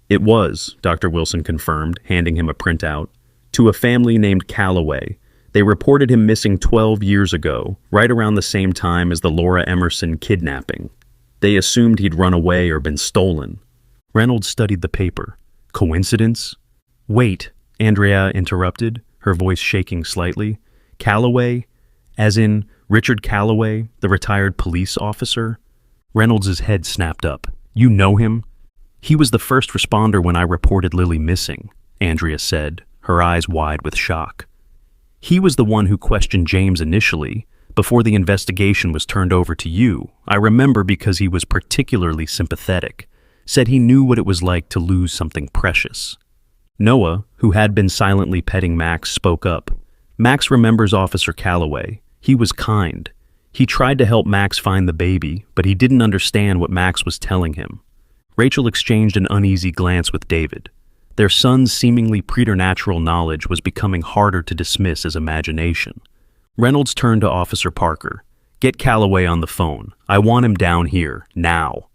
"It was," Dr. Wilson confirmed, handing him a printout. "To a family named Calloway. They reported him missing 12 years ago, right around the same time as the Laura Emerson kidnapping. They assumed he'd run away or been stolen." Reynolds studied the paper. "Coincidence?" "Wait," Andrea interrupted, her voice shaking slightly. "Calloway? As in Richard Calloway, the retired police officer?" Reynolds' head snapped up. "You know him?" "He was the first responder when I reported Lily missing," Andrea said, her eyes wide with shock. "He was the one who questioned James initially, before the investigation was turned over to you. I remember because he was particularly sympathetic. Said he knew what it was like to lose something precious." Noah, who had been silently petting Max, spoke up. "Max remembers Officer Calloway. He was kind. He tried to help Max find the baby, but he didn't understand what Max was telling him." Rachel exchanged an uneasy glance with David. Their son's seemingly preternatural knowledge was becoming harder to dismiss as imagination. Reynolds turned to Officer Parker. "Get Calloway on the phone. I want him down here, now."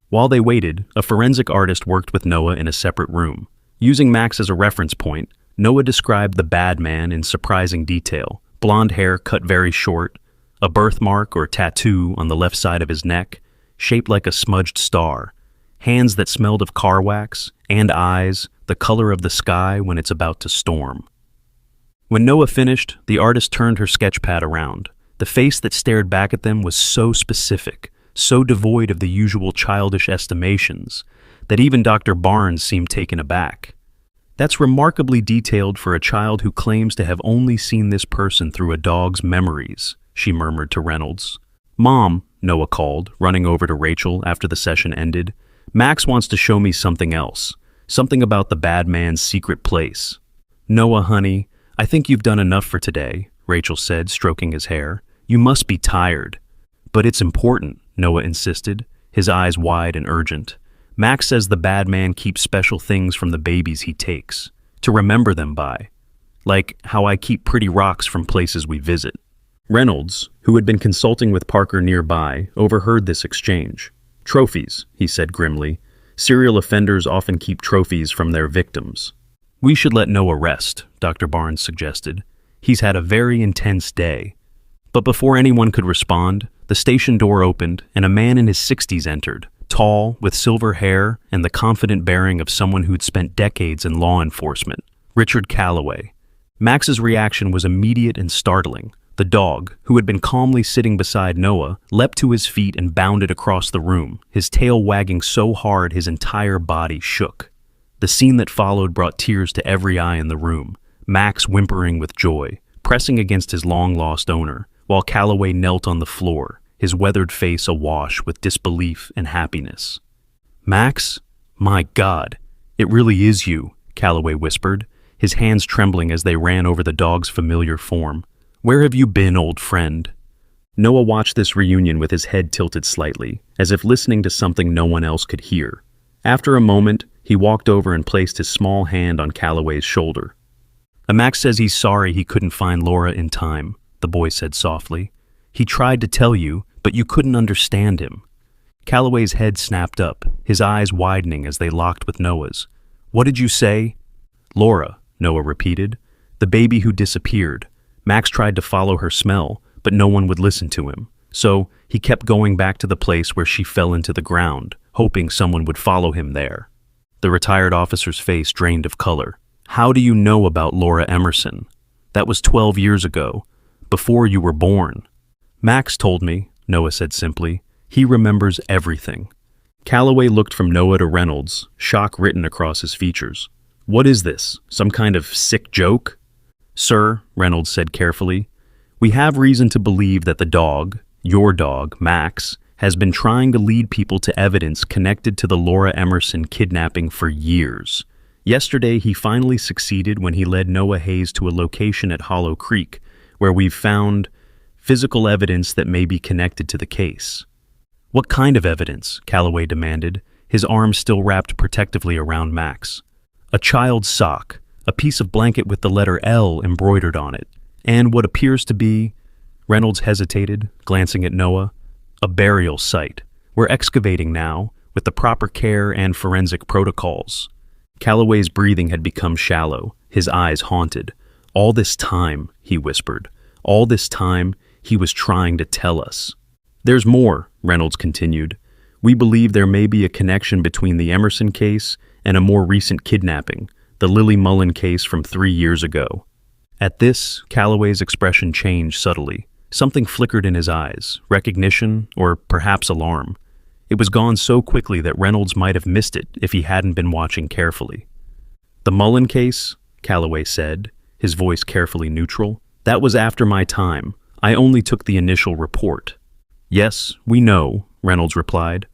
While they waited, a forensic artist worked with Noah in a separate room. Using Max as a reference point, Noah described the bad man in surprising detail. Blonde hair cut very short, a birthmark or tattoo on the left side of his neck, shaped like a smudged star, hands that smelled of car wax, and eyes, the color of the sky when it's about to storm. When Noah finished, the artist turned her sketchpad around. The face that stared back at them was so specific, so devoid of the usual childish estimations, that even Dr. Barnes seemed taken aback. "That's remarkably detailed for a child who claims to have only seen this person through a dog's memories," she murmured to Reynolds. "Mom," Noah called, running over to Rachel after the session ended, "Max wants to show me something else, something about the bad man's secret place." "Noah, honey, I think you've done enough for today," Rachel said, stroking his hair. "You must be tired." "But it's important," Noah insisted, his eyes wide and urgent. "Max says the bad man keeps special things from the babies he takes, to remember them by. Like how I keep pretty rocks from places we visit." Reynolds, who had been consulting with Parker nearby, overheard this exchange. "Trophies," he said grimly. "Serial offenders often keep trophies from their victims." "We should let Noah rest," Dr. Barnes suggested. "He's had a very intense day." But before anyone could respond, the station door opened and a man in his 60s entered, tall, with silver hair and the confident bearing of someone who'd spent decades in law enforcement. Richard Calloway. Max's reaction was immediate and startling. The dog, who had been calmly sitting beside Noah, leapt to his feet and bounded across the room, his tail wagging so hard his entire body shook. The scene that followed brought tears to every eye in the room, Max whimpering with joy, pressing against his long-lost owner, while Calloway knelt on the floor, his weathered face awash with disbelief and happiness. "Max? My God, it really is you," Calloway whispered, his hands trembling as they ran over the dog's familiar form. "Where have you been, old friend?" Noah watched this reunion with his head tilted slightly, as if listening to something no one else could hear. After a moment, he walked over and placed his small hand on Calloway's shoulder. "Max says he's sorry he couldn't find Laura in time," the boy said softly. "He tried to tell you, but you couldn't understand him." Calloway's head snapped up, his eyes widening as they locked with Noah's. "What did you say?" "Laura," Noah repeated. "The baby who disappeared. Max tried to follow her smell, but no one would listen to him. So he kept going back to the place where she fell into the ground, hoping someone would follow him there." The retired officer's face drained of color. "How do you know about Laura Emerson? That was 12 years ago, before you were born." Max told me, Noah said simply. He remembers everything. Calloway looked from Noah to Reynolds, shock written across his features. What is this? Some kind of sick joke? Sir, Reynolds said carefully, we have reason to believe that the dog, your dog, Max, has been trying to lead people to evidence connected to the Laura Emerson kidnapping for years. Yesterday, he finally succeeded when he led Noah Hayes to a location at Hollow Creek, where we've found physical evidence that may be connected to the case. What kind of evidence? Calloway demanded, his arms still wrapped protectively around Max. A child's sock, a piece of blanket with the letter L embroidered on it, and what appears to be, Reynolds hesitated, glancing at Noah, a burial site. We're excavating now, with the proper care and forensic protocols. Calloway's breathing had become shallow, his eyes haunted. All this time, he whispered, all this time, he was trying to tell us. There's more, Reynolds continued. We believe there may be a connection between the Emerson case and a more recent kidnapping, the Lily Mullen case from 3 years ago. At this, Calloway's expression changed subtly. Something flickered in his eyes, recognition or perhaps alarm. It was gone so quickly that Reynolds might have missed it if he hadn't been watching carefully. The Mullen case, Calloway said, his voice carefully neutral, that was after my time. I only took the initial report. Yes, we know, Reynolds replied.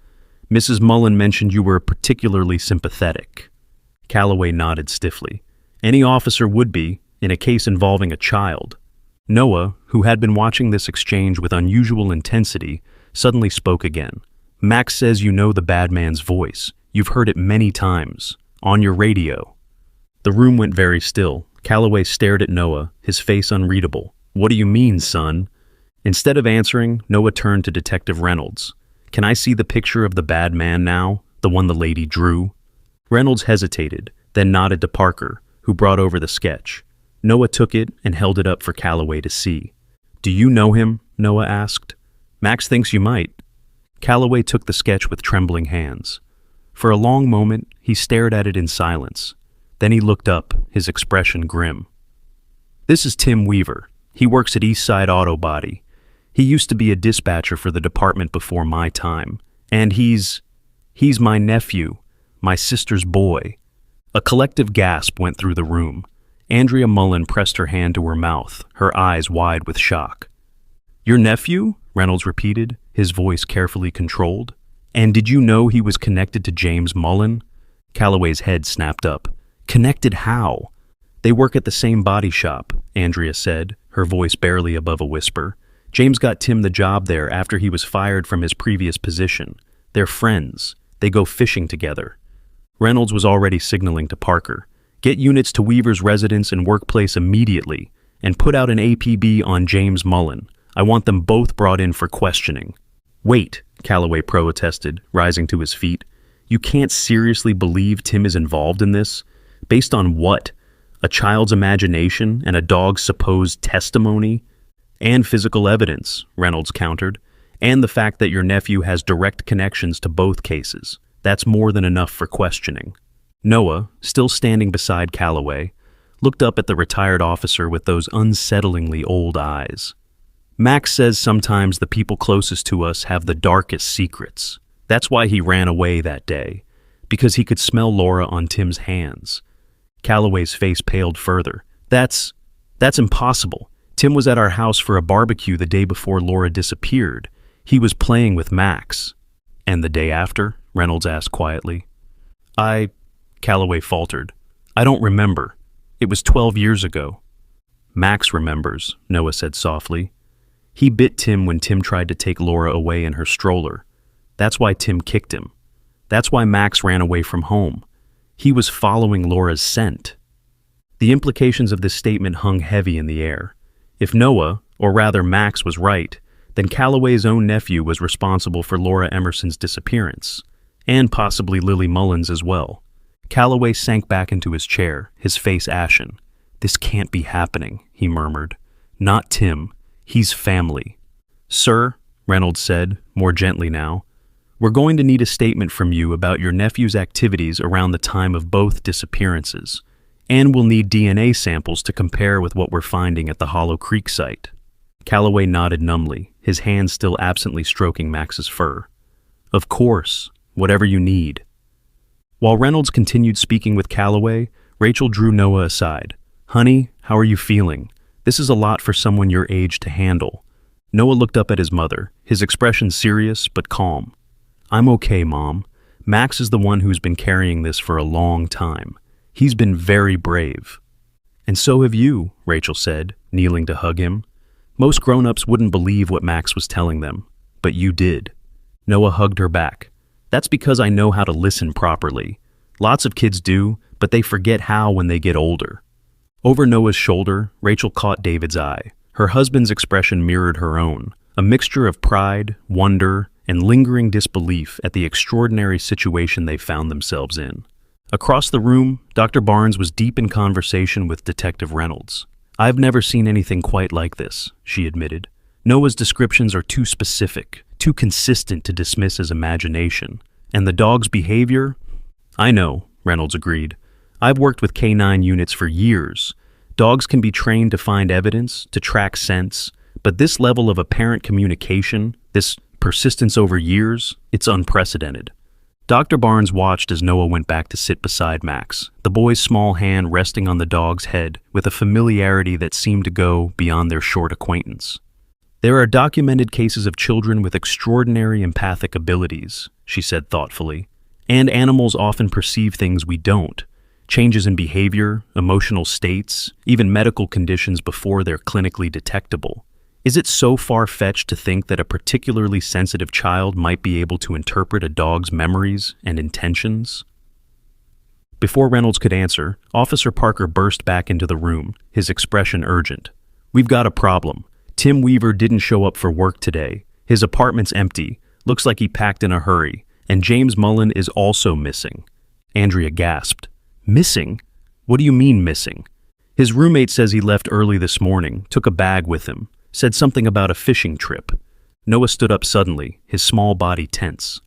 Mrs. Mullen mentioned you were particularly sympathetic. Calloway nodded stiffly. Any officer would be, in a case involving a child. Noah, who had been watching this exchange with unusual intensity, suddenly spoke again. Max says you know the bad man's voice. You've heard it many times. On your radio. The room went very still. Calloway stared at Noah, his face unreadable. What do you mean, son? Instead of answering, Noah turned to Detective Reynolds. Can I see the picture of the bad man now? The one the lady drew? Reynolds hesitated, then nodded to Parker, who brought over the sketch. Noah took it and held it up for Calloway to see. Do you know him? Noah asked. Max thinks you might. Calloway took the sketch with trembling hands. For a long moment, he stared at it in silence. Then he looked up, his expression grim. This is Tim Weaver. He works at Eastside Auto Body. He used to be a dispatcher for the department before my time. And he's my nephew, my sister's boy. A collective gasp went through the room. Andrea Mullen pressed her hand to her mouth, her eyes wide with shock. Your nephew? Reynolds repeated, his voice carefully controlled. And did you know he was connected to James Mullen? Calloway's head snapped up. Connected how? They work at the same body shop, Andrea said, her voice barely above a whisper. James got Tim the job there after he was fired from his previous position. They're friends. They go fishing together. Reynolds was already signaling to Parker. Get units to Weaver's residence and workplace immediately, and put out an APB on James Mullen. I want them both brought in for questioning. Wait, Calloway protested, rising to his feet. You can't seriously believe Tim is involved in this? Based on what? A child's imagination and a dog's supposed testimony? And physical evidence, Reynolds countered, and the fact that your nephew has direct connections to both cases. That's more than enough for questioning. Noah, still standing beside Calloway, looked up at the retired officer with those unsettlingly old eyes. Max says sometimes the people closest to us have the darkest secrets. That's why he ran away that day, because he could smell Laura on Tim's hands. Calloway's face paled further. That's impossible. Tim was at our house for a barbecue the day before Laura disappeared. He was playing with Max. And the day after? Reynolds asked quietly. Calloway faltered. I don't remember. It was 12 years ago. Max remembers, Noah said softly. He bit Tim when Tim tried to take Laura away in her stroller. That's why Tim kicked him. That's why Max ran away from home. He was following Laura's scent. The implications of this statement hung heavy in the air. If Noah, or rather Max, was right, then Calloway's own nephew was responsible for Laura Emerson's disappearance, and possibly Lily Mullen's as well. Calloway sank back into his chair, his face ashen. This can't be happening, he murmured. Not Tim. He's family. Sir, Reynolds said, more gently now, we're going to need a statement from you about your nephew's activities around the time of both disappearances, and we'll need DNA samples to compare with what we're finding at the Hollow Creek site. Calloway nodded numbly, his hand still absently stroking Max's fur. Of course, whatever you need. While Reynolds continued speaking with Calloway, Rachel drew Noah aside. Honey, how are you feeling? This is a lot for someone your age to handle. Noah looked up at his mother, his expression serious but calm. I'm okay, Mom. Max is the one who's been carrying this for a long time. He's been very brave. And so have you, Rachel said, kneeling to hug him. Most grown-ups wouldn't believe what Max was telling them, but you did. Noah hugged her back. That's because I know how to listen properly. Lots of kids do, but they forget how when they get older. Over Noah's shoulder, Rachel caught David's eye. Her husband's expression mirrored her own, a mixture of pride, wonder, and lingering disbelief at the extraordinary situation they found themselves in. Across the room, Dr. Barnes was deep in conversation with Detective Reynolds. I've never seen anything quite like this, she admitted. Noah's descriptions are too specific, too consistent to dismiss as imagination. And the dog's behavior? I know, Reynolds agreed. I've worked with K9 units for years. Dogs can be trained to find evidence, to track scents, but this level of apparent communication, this persistence over years, it's unprecedented. Dr. Barnes watched as Noah went back to sit beside Max, the boy's small hand resting on the dog's head with a familiarity that seemed to go beyond their short acquaintance. There are documented cases of children with extraordinary empathic abilities, she said thoughtfully, and animals often perceive things we don't. Changes in behavior, emotional states, even medical conditions before they're clinically detectable. Is it so far-fetched to think that a particularly sensitive child might be able to interpret a dog's memories and intentions? Before Reynolds could answer, Officer Parker burst back into the room, his expression urgent. We've got a problem. Tim Weaver didn't show up for work today. His apartment's empty. Looks like he packed in a hurry. And James Mullen is also missing. Andrea gasped. Missing? What do you mean missing? His roommate says he left early this morning, took a bag with him, said something about a fishing trip. Noah stood up suddenly, his small body tense.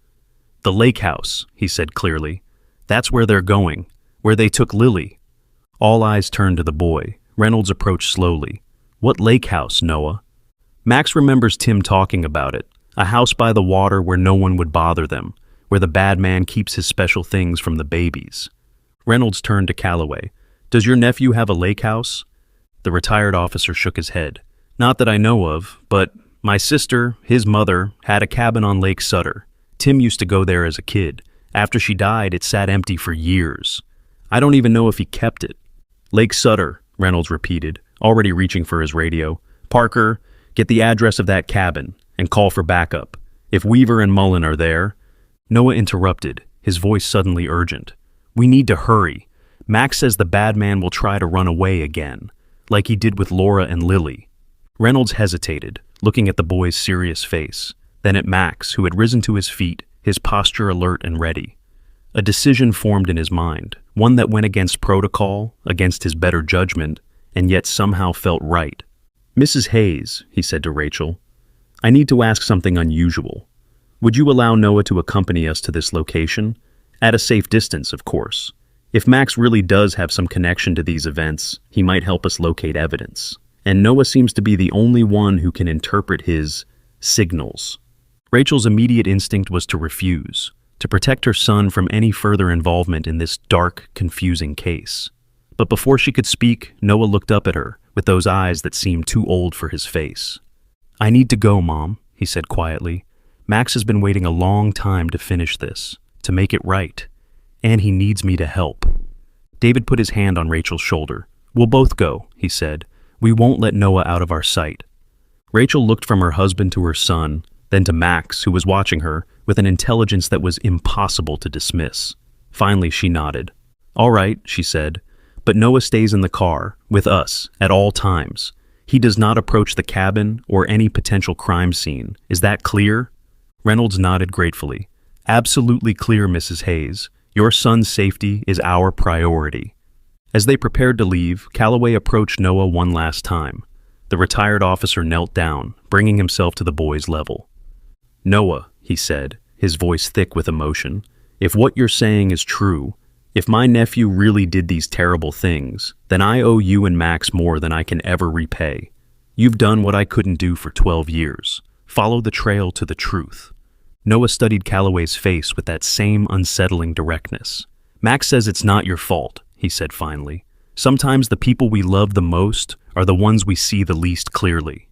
The lake house, he said clearly. That's where they're going, where they took Lily. All eyes turned to the boy. Reynolds approached slowly. What lake house, Noah? Max remembers Tim talking about it. A house by the water where no one would bother them, where the bad man keeps his special things from the babies. Reynolds turned to Calloway. Does your nephew have a lake house? The retired officer shook his head. Not that I know of, but my sister, his mother, had a cabin on Lake Sutter. Tim used to go there as a kid. After she died, it sat empty for years. I don't even know if he kept it. Lake Sutter, Reynolds repeated, already reaching for his radio. Parker, get the address of that cabin and call for backup. If Weaver and Mullen are there. Noah interrupted, his voice suddenly urgent. We need to hurry. Max says the bad man will try to run away again, like he did with Laura and Lily. Reynolds hesitated, looking at the boy's serious face, then at Max, who had risen to his feet, his posture alert and ready. A decision formed in his mind, one that went against protocol, against his better judgment, and yet somehow felt right. Mrs. Hayes, he said to Rachel, I need to ask something unusual. Would you allow Noah to accompany us to this location? At a safe distance, of course. If Max really does have some connection to these events, he might help us locate evidence. And Noah seems to be the only one who can interpret his signals. Rachel's immediate instinct was to refuse, to protect her son from any further involvement in this dark, confusing case. But before she could speak, Noah looked up at her with those eyes that seemed too old for his face. I need to go, Mom, he said quietly. Max has been waiting a long time to finish this, to make it right, and he needs me to help. David put his hand on Rachel's shoulder. We'll both go, he said. We won't let Noah out of our sight. Rachel looked from her husband to her son, then to Max, who was watching her, with an intelligence that was impossible to dismiss. Finally, she nodded. All right, she said, but Noah stays in the car, with us, at all times. He does not approach the cabin or any potential crime scene. Is that clear? Reynolds nodded gratefully. Absolutely clear, Mrs. Hayes. Your son's safety is our priority. As they prepared to leave, Calloway approached Noah one last time. The retired officer knelt down, bringing himself to the boy's level. Noah, he said, his voice thick with emotion, if what you're saying is true, if my nephew really did these terrible things, then I owe you and Max more than I can ever repay. You've done what I couldn't do for 12 years. Follow the trail to the truth. Noah studied Calloway's face with that same unsettling directness. Max says it's not your fault, he said finally. Sometimes the people we love the most are the ones we see the least clearly.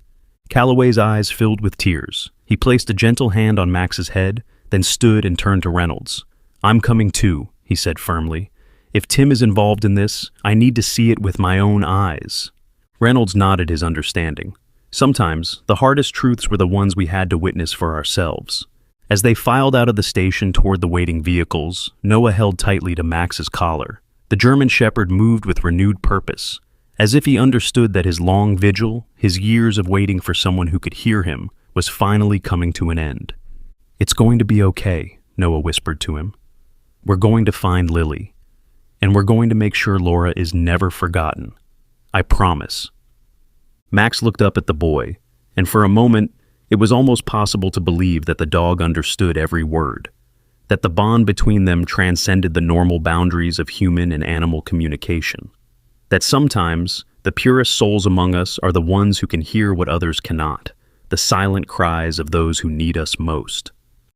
Calloway's eyes filled with tears. He placed a gentle hand on Max's head, then stood and turned to Reynolds. I'm coming too, he said firmly. If Tim is involved in this, I need to see it with my own eyes. Reynolds nodded his understanding. Sometimes, the hardest truths were the ones we had to witness for ourselves. As they filed out of the station toward the waiting vehicles, Noah held tightly to Max's collar. The German Shepherd moved with renewed purpose, as if he understood that his long vigil, his years of waiting for someone who could hear him, was finally coming to an end. It's going to be okay, Noah whispered to him. We're going to find Lily, and we're going to make sure Laura is never forgotten. I promise. Max looked up at the boy, and for a moment, it was almost possible to believe that the dog understood every word, that the bond between them transcended the normal boundaries of human and animal communication, that sometimes the purest souls among us are the ones who can hear what others cannot, the silent cries of those who need us most.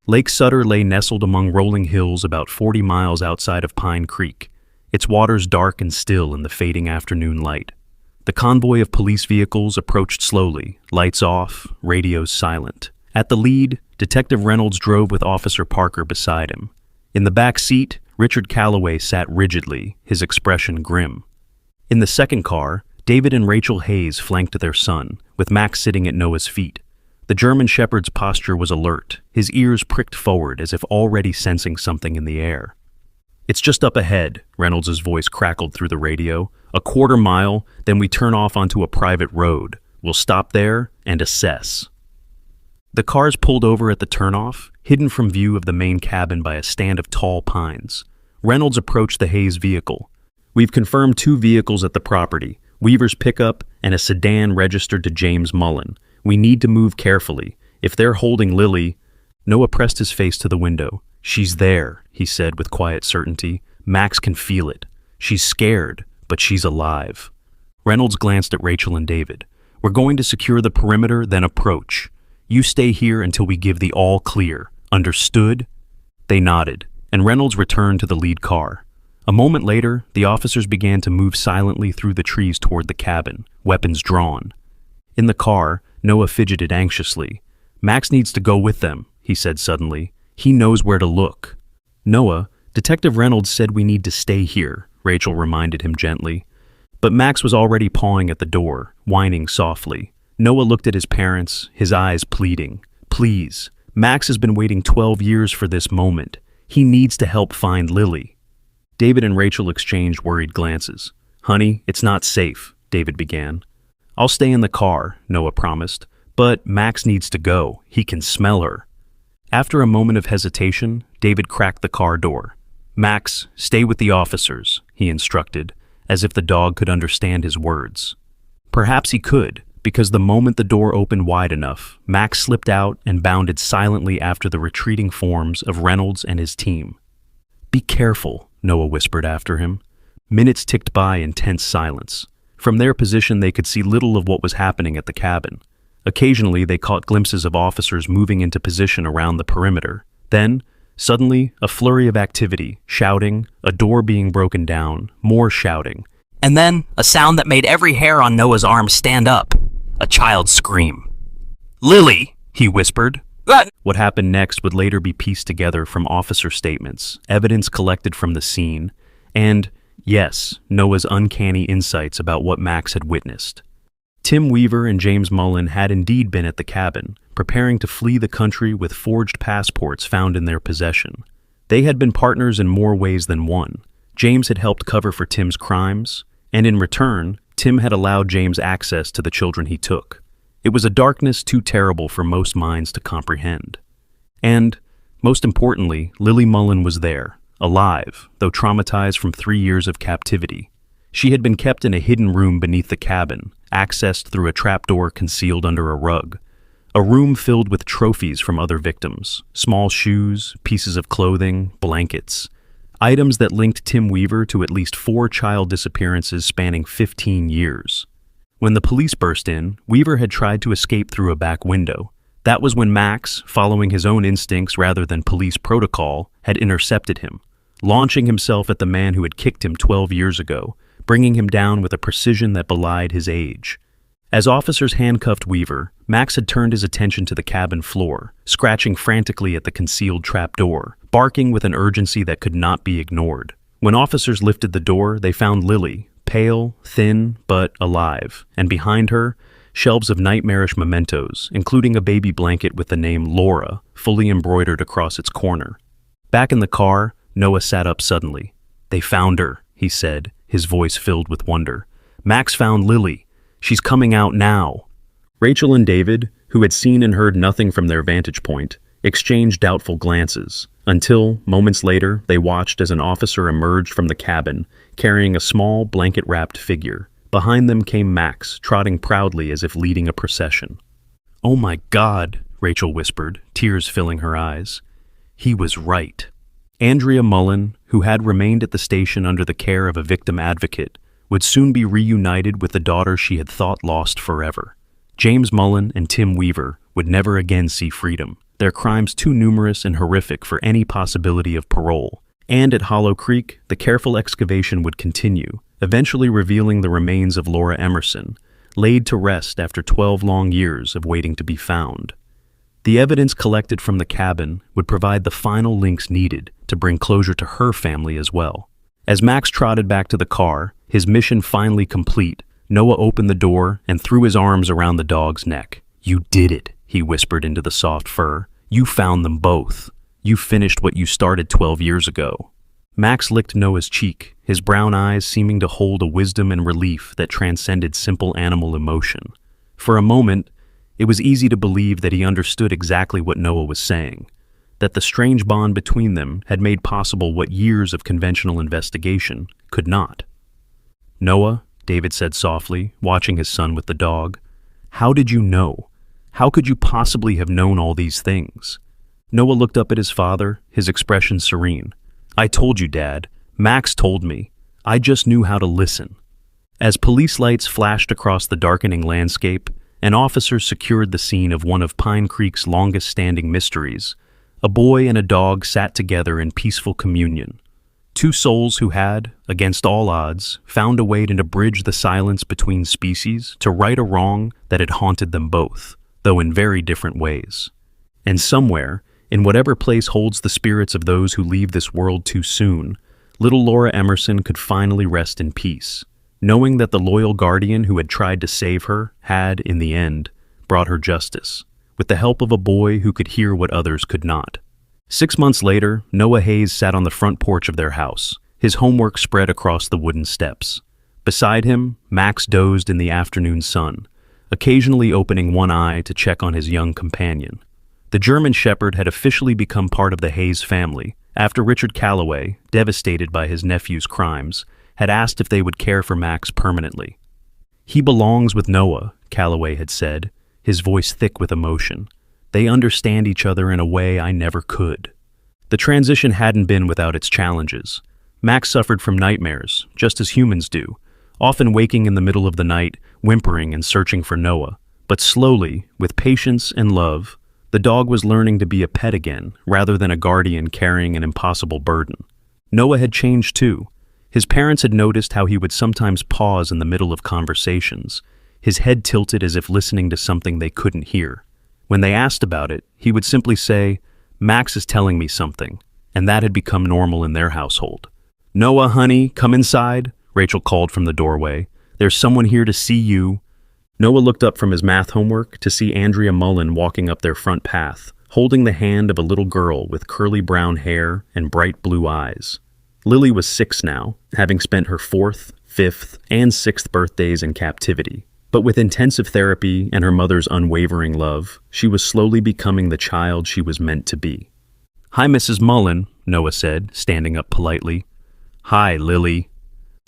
Lake Sutter lay nestled among rolling hills about 40 miles outside of Pine Creek, its waters dark and still in the fading afternoon light. The convoy of police vehicles approached slowly, lights off, radios silent. At the lead, Detective Reynolds drove with Officer Parker beside him. In the back seat, Richard Calloway sat rigidly, his expression grim. In the second car, David and Rachel Hayes flanked their son, with Max sitting at Noah's feet. The German Shepherd's posture was alert, his ears pricked forward as if already sensing something in the air. It's just up ahead, Reynolds' voice crackled through the radio. A quarter mile, then we turn off onto a private road. We'll stop there and assess. The cars pulled over at the turnoff, hidden from view of the main cabin by a stand of tall pines. Reynolds approached the Hayes vehicle. We've confirmed 2 vehicles at the property, Weaver's pickup and a sedan registered to James Mullen. We need to move carefully. If they're holding Lily... Noah pressed his face to the window. She's there, he said with quiet certainty. Max can feel it. She's scared, but she's alive. Reynolds glanced at Rachel and David. We're going to secure the perimeter, then approach. You stay here until we give the all clear. Understood? They nodded, and Reynolds returned to the lead car. A moment later, the officers began to move silently through the trees toward the cabin, weapons drawn. In the car, Noah fidgeted anxiously. Max needs to go with them, he said suddenly. He knows where to look. Noah, Detective Reynolds said we need to stay here, Rachel reminded him gently. But Max was already pawing at the door, whining softly. Noah looked at his parents, his eyes pleading. Please, Max has been waiting 12 years for this moment. He needs to help find Lily. David and Rachel exchanged worried glances. Honey, it's not safe, David began. I'll stay in the car, Noah promised. But Max needs to go. He can smell her. After a moment of hesitation, David cracked the car door. Max, stay with the officers, he instructed, as if the dog could understand his words. Perhaps he could, because the moment the door opened wide enough, Max slipped out and bounded silently after the retreating forms of Reynolds and his team. Be careful, Noah whispered after him. Minutes ticked by in tense silence. From their position, they could see little of what was happening at the cabin. Occasionally, they caught glimpses of officers moving into position around the perimeter. Then, suddenly, a flurry of activity, shouting, a door being broken down, more shouting. And then, a sound that made every hair on Noah's arm stand up. A child's scream. Lily, he whispered. What happened next would later be pieced together from officer statements, evidence collected from the scene, and, yes, Noah's uncanny insights about what Max had witnessed. Tim Weaver and James Mullen had indeed been at the cabin, preparing to flee the country with forged passports found in their possession. They had been partners in more ways than one. James had helped cover for Tim's crimes, and in return, Tim had allowed James access to the children he took. It was a darkness too terrible for most minds to comprehend. And, most importantly, Lily Mullen was there, alive, though traumatized from 3 years of captivity. She had been kept in a hidden room beneath the cabin, accessed through a trapdoor concealed under a rug. A room filled with trophies from other victims, small shoes, pieces of clothing, blankets, items that linked Tim Weaver to at least 4 child disappearances spanning 15 years. When the police burst in, Weaver had tried to escape through a back window. That was when Max, following his own instincts rather than police protocol, had intercepted him, launching himself at the man who had kicked him 12 years ago, bringing him down with a precision that belied his age. As officers handcuffed Weaver, Max had turned his attention to the cabin floor, scratching frantically at the concealed trapdoor, barking with an urgency that could not be ignored. When officers lifted the door, they found Lily, pale, thin, but alive, and behind her, shelves of nightmarish mementos, including a baby blanket with the name Laura, fully embroidered across its corner. Back in the car, Noah sat up suddenly. "They found her," he said, his voice filled with wonder. "Max found Lily. She's coming out now." Rachel and David, who had seen and heard nothing from their vantage point, exchanged doubtful glances, until, moments later, they watched as an officer emerged from the cabin, carrying a small, blanket-wrapped figure. Behind them came Max, trotting proudly as if leading a procession. "Oh my God," Rachel whispered, tears filling her eyes. He was right. Andrea Mullen, who had remained at the station under the care of a victim advocate, would soon be reunited with the daughter she had thought lost forever. James Mullen and Tim Weaver would never again see freedom, their crimes too numerous and horrific for any possibility of parole. And at Hollow Creek, the careful excavation would continue, eventually revealing the remains of Laura Emerson, laid to rest after 12 long years of waiting to be found. The evidence collected from the cabin would provide the final links needed to bring closure to her family as well. As Max trotted back to the car, his mission finally complete, Noah opened the door and threw his arms around the dog's neck. "You did it," he whispered into the soft fur. "You found them both. You finished what you started 12 years ago." Max licked Noah's cheek, his brown eyes seeming to hold a wisdom and relief that transcended simple animal emotion. For a moment, it was easy to believe that he understood exactly what Noah was saying, that the strange bond between them had made possible what years of conventional investigation could not. "Noah," David said softly, watching his son with the dog, "how did you know? How could you possibly have known all these things?" Noah looked up at his father, his expression serene. "I told you, Dad. Max told me. I just knew how to listen." As police lights flashed across the darkening landscape, and officers secured the scene of one of Pine Creek's longest-standing mysteries, a boy and a dog sat together in peaceful communion. Two souls who had, against all odds, found a way to bridge the silence between species to right a wrong that had haunted them both, though in very different ways. And somewhere, in whatever place holds the spirits of those who leave this world too soon, little Laura Emerson could finally rest in peace, knowing that the loyal guardian who had tried to save her had, in the end, brought her justice, with the help of a boy who could hear what others could not. 6 months later, Noah Hayes sat on the front porch of their house, his homework spread across the wooden steps. Beside him, Max dozed in the afternoon sun, occasionally opening one eye to check on his young companion. The German Shepherd had officially become part of the Hayes family after Richard Calloway, devastated by his nephew's crimes, had asked if they would care for Max permanently. "He belongs with Noah," Calloway had said, his voice thick with emotion. "They understand each other in a way I never could." The transition hadn't been without its challenges. Max suffered from nightmares, just as humans do, often waking in the middle of the night, whimpering and searching for Noah. But slowly, with patience and love, the dog was learning to be a pet again, rather than a guardian carrying an impossible burden. Noah had changed too. His parents had noticed how he would sometimes pause in the middle of conversations, his head tilted as if listening to something they couldn't hear. When they asked about it, he would simply say, "Max is telling me something," and that had become normal in their household. "Noah, honey, come inside," Rachel called from the doorway. "There's someone here to see you." Noah looked up from his math homework to see Andrea Mullen walking up their front path, holding the hand of a little girl with curly brown hair and bright blue eyes. Lily was 6 now, having spent her 4th, 5th, and 6th birthdays in captivity. But with intensive therapy and her mother's unwavering love, she was slowly becoming the child she was meant to be. "Hi, Mrs. Mullen," Noah said, standing up politely. "Hi, Lily."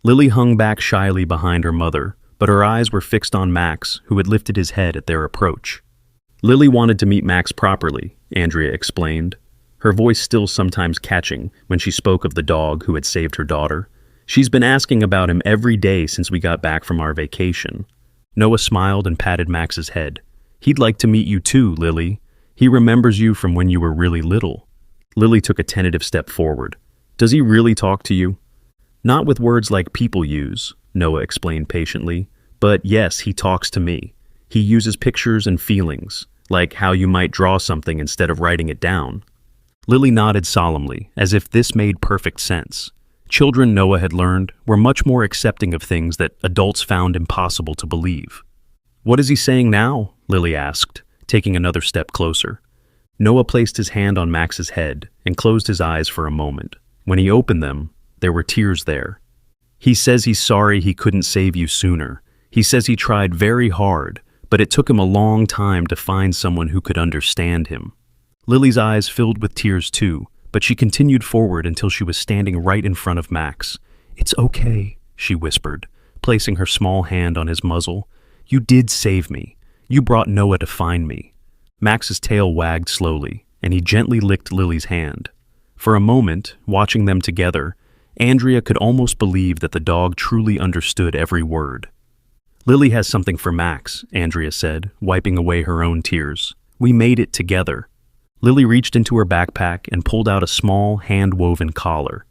Lily hung back shyly behind her mother, but her eyes were fixed on Max, who had lifted his head at their approach. Lily wanted to meet Max properly, Andrea explained, her voice still sometimes catching when she spoke of the dog who had saved her daughter. "She's been asking about him every day since we got back from our vacation." Noah smiled and patted Max's head. He'd like to meet you too, Lily. He remembers you from when you were really little. Lily took a tentative step forward. Does he really talk to you? Not with words like people use, Noah explained patiently. But yes, he talks to me. He uses pictures and feelings, like how you might draw something instead of writing it down. Lily nodded solemnly, as if this made perfect sense. Children, Noah had learned, were much more accepting of things that adults found impossible to believe. What is he saying now? Lily asked, taking another step closer. Noah placed his hand on Max's head and closed his eyes for a moment. When he opened them, there were tears there. He says he's sorry he couldn't save you sooner. He says he tried very hard, but it took him a long time to find someone who could understand him. Lily's eyes filled with tears too, but she continued forward until she was standing right in front of Max. "It's okay," she whispered, placing her small hand on his muzzle. "You did save me. You brought Noah to find me." Max's tail wagged slowly, and he gently licked Lily's hand. For a moment, watching them together, Andrea could almost believe that the dog truly understood every word. "Lily has something for Max," Andrea said, wiping away her own tears. "We made it together." Lily reached into her backpack and pulled out a small, hand-woven collar.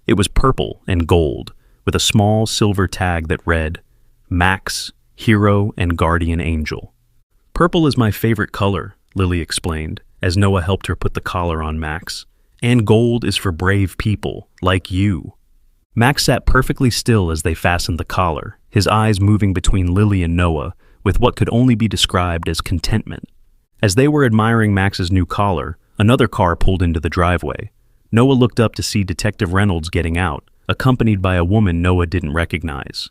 It was purple and gold, with a small silver tag that read, "Max, Hero and Guardian Angel." "Purple is my favorite color," Lily explained, as Noah helped her put the collar on Max. "And gold is for brave people, like you." Max sat perfectly still as they fastened the collar, his eyes moving between Lily and Noah with what could only be described as contentment. As they were admiring Max's new collar, another car pulled into the driveway. Noah looked up to see Detective Reynolds getting out, accompanied by a woman Noah didn't recognize.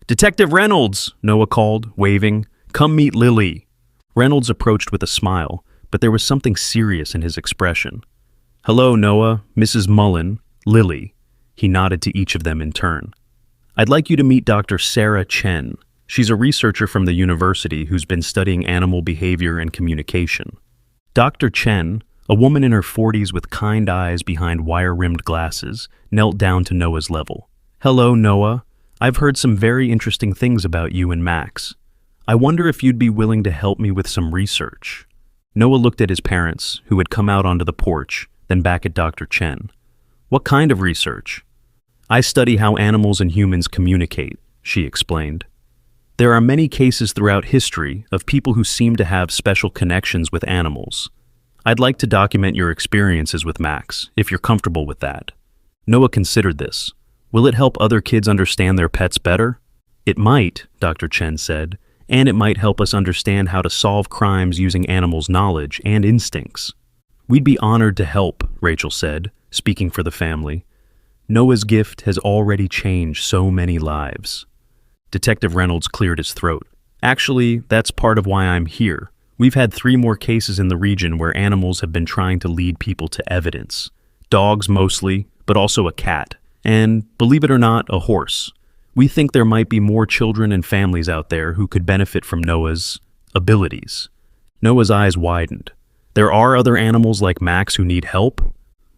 "Detective Reynolds!" Noah called, waving. "Come meet Lily." Reynolds approached with a smile, but there was something serious in his expression. "Hello, Noah, Mrs. Mullen, Lily." He nodded to each of them in turn. "I'd like you to meet Dr. Sarah Chen. She's a researcher from the university who's been studying animal behavior and communication." Dr. Chen, a woman in her 40s with kind eyes behind wire-rimmed glasses, knelt down to Noah's level. "Hello, Noah. I've heard some very interesting things about you and Max. I wonder if you'd be willing to help me with some research." Noah looked at his parents, who had come out onto the porch, then back at Dr. Chen. "What kind of research?" "I study how animals and humans communicate," she explained. "There are many cases throughout history of people who seem to have special connections with animals. I'd like to document your experiences with Max, if you're comfortable with that." Noah considered this. "Will it help other kids understand their pets better?" "It might," Dr. Chen said, "and it might help us understand how to solve crimes using animals' knowledge and instincts." "We'd be honored to help," Rachel said, speaking for the family. "Noah's gift has already changed so many lives." Detective Reynolds cleared his throat. "Actually, that's part of why I'm here. We've had 3 more cases in the region where animals have been trying to lead people to evidence. Dogs mostly, but also a cat. And, believe it or not, a horse. We think there might be more children and families out there who could benefit from Noah's abilities." Noah's eyes widened. "There are other animals like Max who need help?"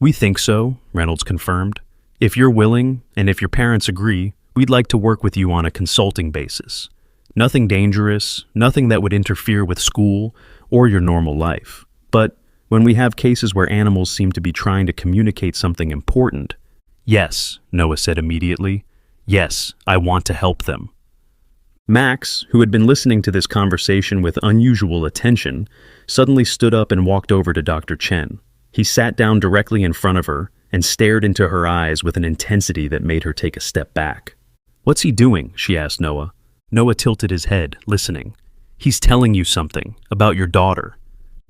"We think so," Reynolds confirmed. "If you're willing, and if your parents agree, we'd like to work with you on a consulting basis. Nothing dangerous, nothing that would interfere with school or your normal life. But when we have cases where animals seem to be trying to communicate something important..." "Yes," Noah said immediately. "Yes, I want to help them." Max, who had been listening to this conversation with unusual attention, suddenly stood up and walked over to Dr. Chen. He sat down directly in front of her and stared into her eyes with an intensity that made her take a step back. "What's he doing?" she asked Noah. Noah tilted his head, listening. "He's telling you something about your daughter."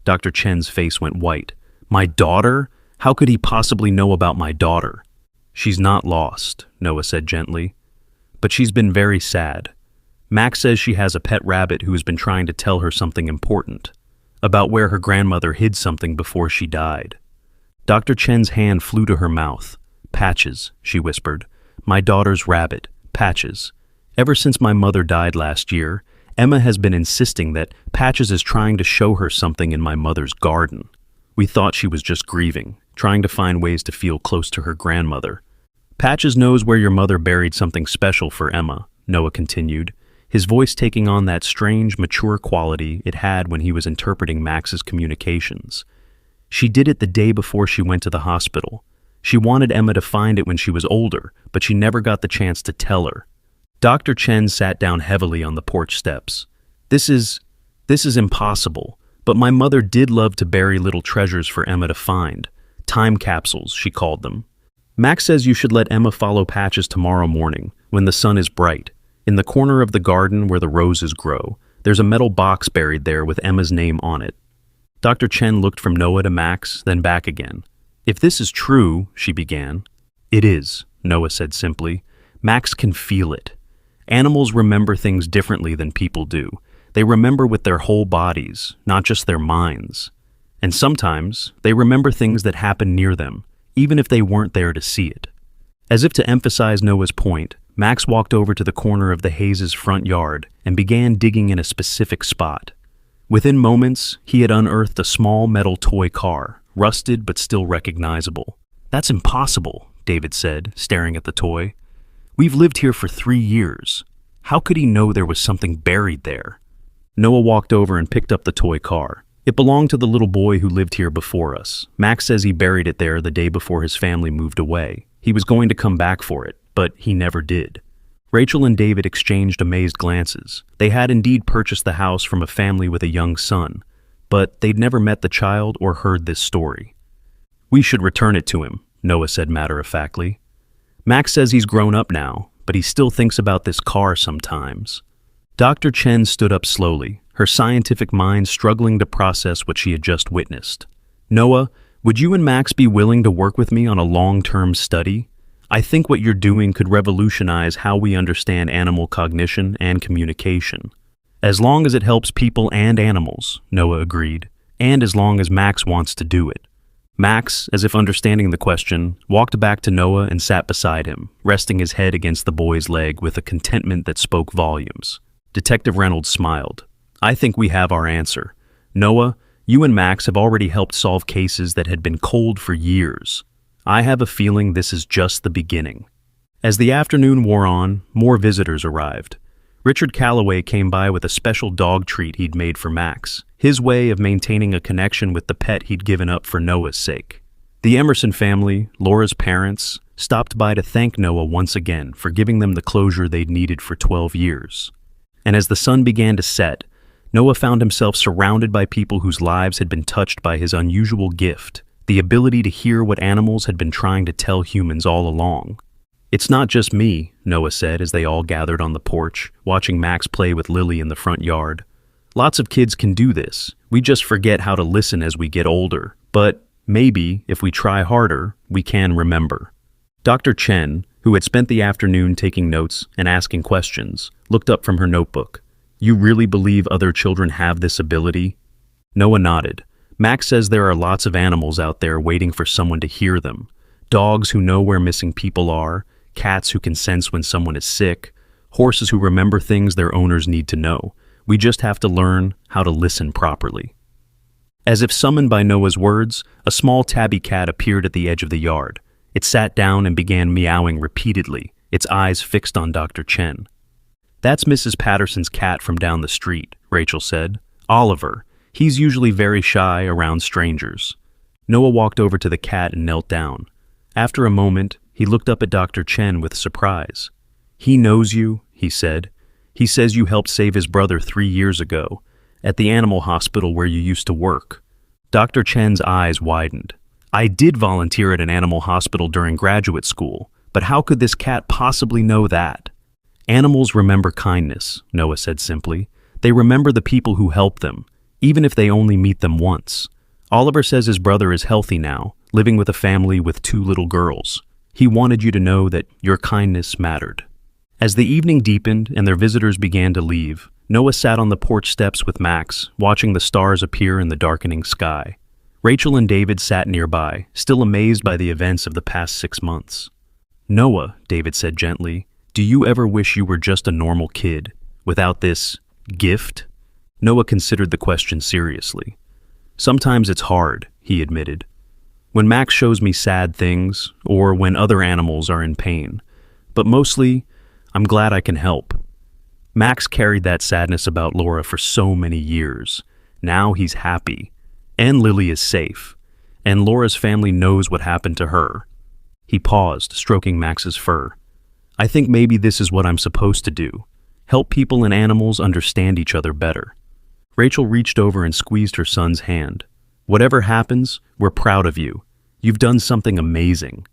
Dr. Chen's face went white. "My daughter? How could he possibly know about my daughter?" "She's not lost," Noah said gently. "But she's been very sad. Max says she has a pet rabbit who has been trying to tell her something important, about where her grandmother hid something before she died." Dr. Chen's hand flew to her mouth. "Patches," she whispered. "My daughter's rabbit, Patches. Ever since my mother died last year, Emma has been insisting that Patches is trying to show her something in my mother's garden. We thought she was just grieving, trying to find ways to feel close to her grandmother. Patches knows where your mother buried something special for Emma," Noah continued. his voice taking on that strange, mature quality it had when he was interpreting Max's communications. She did it the day before she went to the hospital. She wanted Emma to find it when she was older, but she never got the chance to tell her. Dr. Chen sat down heavily on the porch steps. This is impossible, but my mother did love to bury little treasures for Emma to find. Time capsules, she called them. Max says you should let Emma follow Patches tomorrow morning, when the sun is bright. In the corner of the garden where the roses grow, there's a metal box buried there with Emma's name on it. Dr. Chen looked from Noah to Max, then back again. If this is true, she began. It is, Noah said simply. Max can feel it. Animals remember things differently than people do. They remember with their whole bodies, not just their minds. And sometimes, they remember things that happen near them, even if they weren't there to see it. As if to emphasize Noah's point, Max walked over to the corner of the Hayes' front yard and began digging in a specific spot. Within moments, he had unearthed a small metal toy car, rusted but still recognizable. That's impossible, David said, staring at the toy. We've lived here for 3 years. How could he know there was something buried there? Noah walked over and picked up the toy car. It belonged to the little boy who lived here before us. Max says he buried it there the day before his family moved away. He was going to come back for it, but he never did. Rachel and David exchanged amazed glances. They had indeed purchased the house from a family with a young son, but they'd never met the child or heard this story. We should return it to him, Noah said matter-of-factly. Max says he's grown up now, but he still thinks about this car sometimes. Dr. Chen stood up slowly, her scientific mind struggling to process what she had just witnessed. Noah, would you and Max be willing to work with me on a long-term study? I think what you're doing could revolutionize how we understand animal cognition and communication. As long as it helps people and animals, Noah agreed, and as long as Max wants to do it. Max, as if understanding the question, walked back to Noah and sat beside him, resting his head against the boy's leg with a contentment that spoke volumes. Detective Reynolds smiled. I think we have our answer. Noah, you and Max have already helped solve cases that had been cold for years. I have a feeling this is just the beginning. As the afternoon wore on, more visitors arrived. Richard Calloway came by with a special dog treat he'd made for Max, his way of maintaining a connection with the pet he'd given up for Noah's sake. The Emerson family, Laura's parents, stopped by to thank Noah once again for giving them the closure they'd needed for 12 years. And as the sun began to set, Noah found himself surrounded by people whose lives had been touched by his unusual gift, the ability to hear what animals had been trying to tell humans all along. It's not just me, Noah said as they all gathered on the porch, watching Max play with Lily in the front yard. Lots of kids can do this. We just forget how to listen as we get older. But maybe, if we try harder, we can remember. Dr. Chen, who had spent the afternoon taking notes and asking questions, looked up from her notebook. You really believe other children have this ability? Noah nodded. Max says there are lots of animals out there waiting for someone to hear them. Dogs who know where missing people are, cats who can sense when someone is sick, horses who remember things their owners need to know. We just have to learn how to listen properly. As if summoned by Noah's words, a small tabby cat appeared at the edge of the yard. It sat down and began meowing repeatedly, its eyes fixed on Dr. Chen. That's Mrs. Patterson's cat from down the street, Rachel said. Oliver. He's usually very shy around strangers. Noah walked over to the cat and knelt down. After a moment, he looked up at Dr. Chen with surprise. He knows you, he said. He says you helped save his brother 3 years ago, at the animal hospital where you used to work. Dr. Chen's eyes widened. I did volunteer at an animal hospital during graduate school, but how could this cat possibly know that? Animals remember kindness, Noah said simply. They remember the people who help them, even if they only meet them once. Oliver says his brother is healthy now, living with a family with 2 little girls. He wanted you to know that your kindness mattered. As the evening deepened and their visitors began to leave, Noah sat on the porch steps with Max, watching the stars appear in the darkening sky. Rachel and David sat nearby, still amazed by the events of the past 6 months. Noah, David said gently, do you ever wish you were just a normal kid, without this gift? Noah considered the question seriously. Sometimes it's hard, he admitted. When Max shows me sad things, or when other animals are in pain. But mostly, I'm glad I can help. Max carried that sadness about Laura for so many years. Now he's happy. And Lily is safe. And Laura's family knows what happened to her. He paused, stroking Max's fur. I think maybe this is what I'm supposed to do. Help people and animals understand each other better. Rachel reached over and squeezed her son's hand. Whatever happens, we're proud of you. You've done something amazing.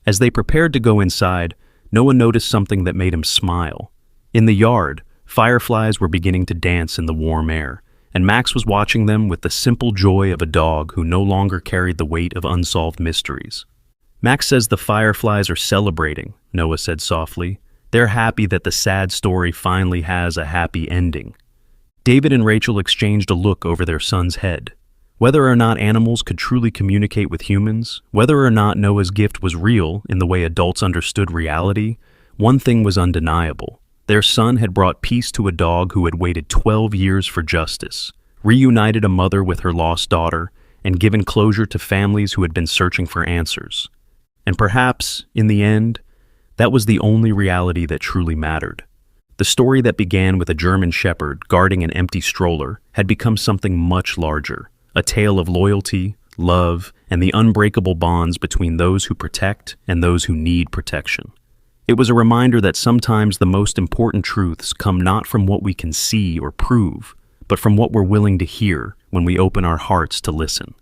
As they prepared to go inside, Noah noticed something that made him smile. In the yard, fireflies were beginning to dance in the warm air, and Max was watching them with the simple joy of a dog who no longer carried the weight of unsolved mysteries. Max says the fireflies are celebrating, Noah said softly. They're happy that the sad story finally has a happy ending. David and Rachel exchanged a look over their son's head. Whether or not animals could truly communicate with humans, whether or not Noah's gift was real in the way adults understood reality, one thing was undeniable. Their son had brought peace to a dog who had waited 12 years for justice, reunited a mother with her lost daughter, and given closure to families who had been searching for answers. And perhaps, in the end, that was the only reality that truly mattered. The story that began with a German shepherd guarding an empty stroller had become something much larger, a tale of loyalty, love, and the unbreakable bonds between those who protect and those who need protection. It was a reminder that sometimes the most important truths come not from what we can see or prove, but from what we're willing to hear when we open our hearts to listen.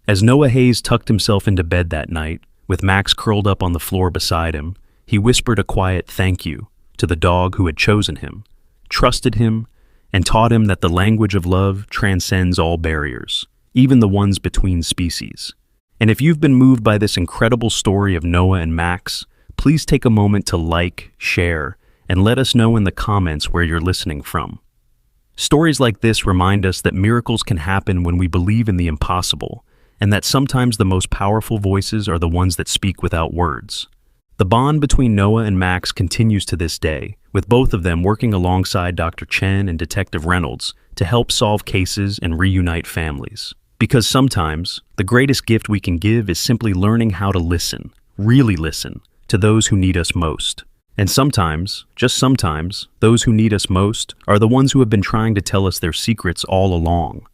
As Noah Hayes tucked himself into bed that night, with Max curled up on the floor beside him, he whispered a quiet thank you to the dog who had chosen him, trusted him, and taught him that the language of love transcends all barriers, even the ones between species. And if you've been moved by this incredible story of Noah and Max, please take a moment to like, share, and let us know in the comments where you're listening from. Stories like this remind us that miracles can happen when we believe in the impossible, and that sometimes the most powerful voices are the ones that speak without words. The bond between Noah and Max continues to this day, with both of them working alongside Dr. Chen and Detective Reynolds to help solve cases and reunite families. Because sometimes, the greatest gift we can give is simply learning how to listen, really listen, to those who need us most. And sometimes, just sometimes, those who need us most are the ones who have been trying to tell us their secrets all along.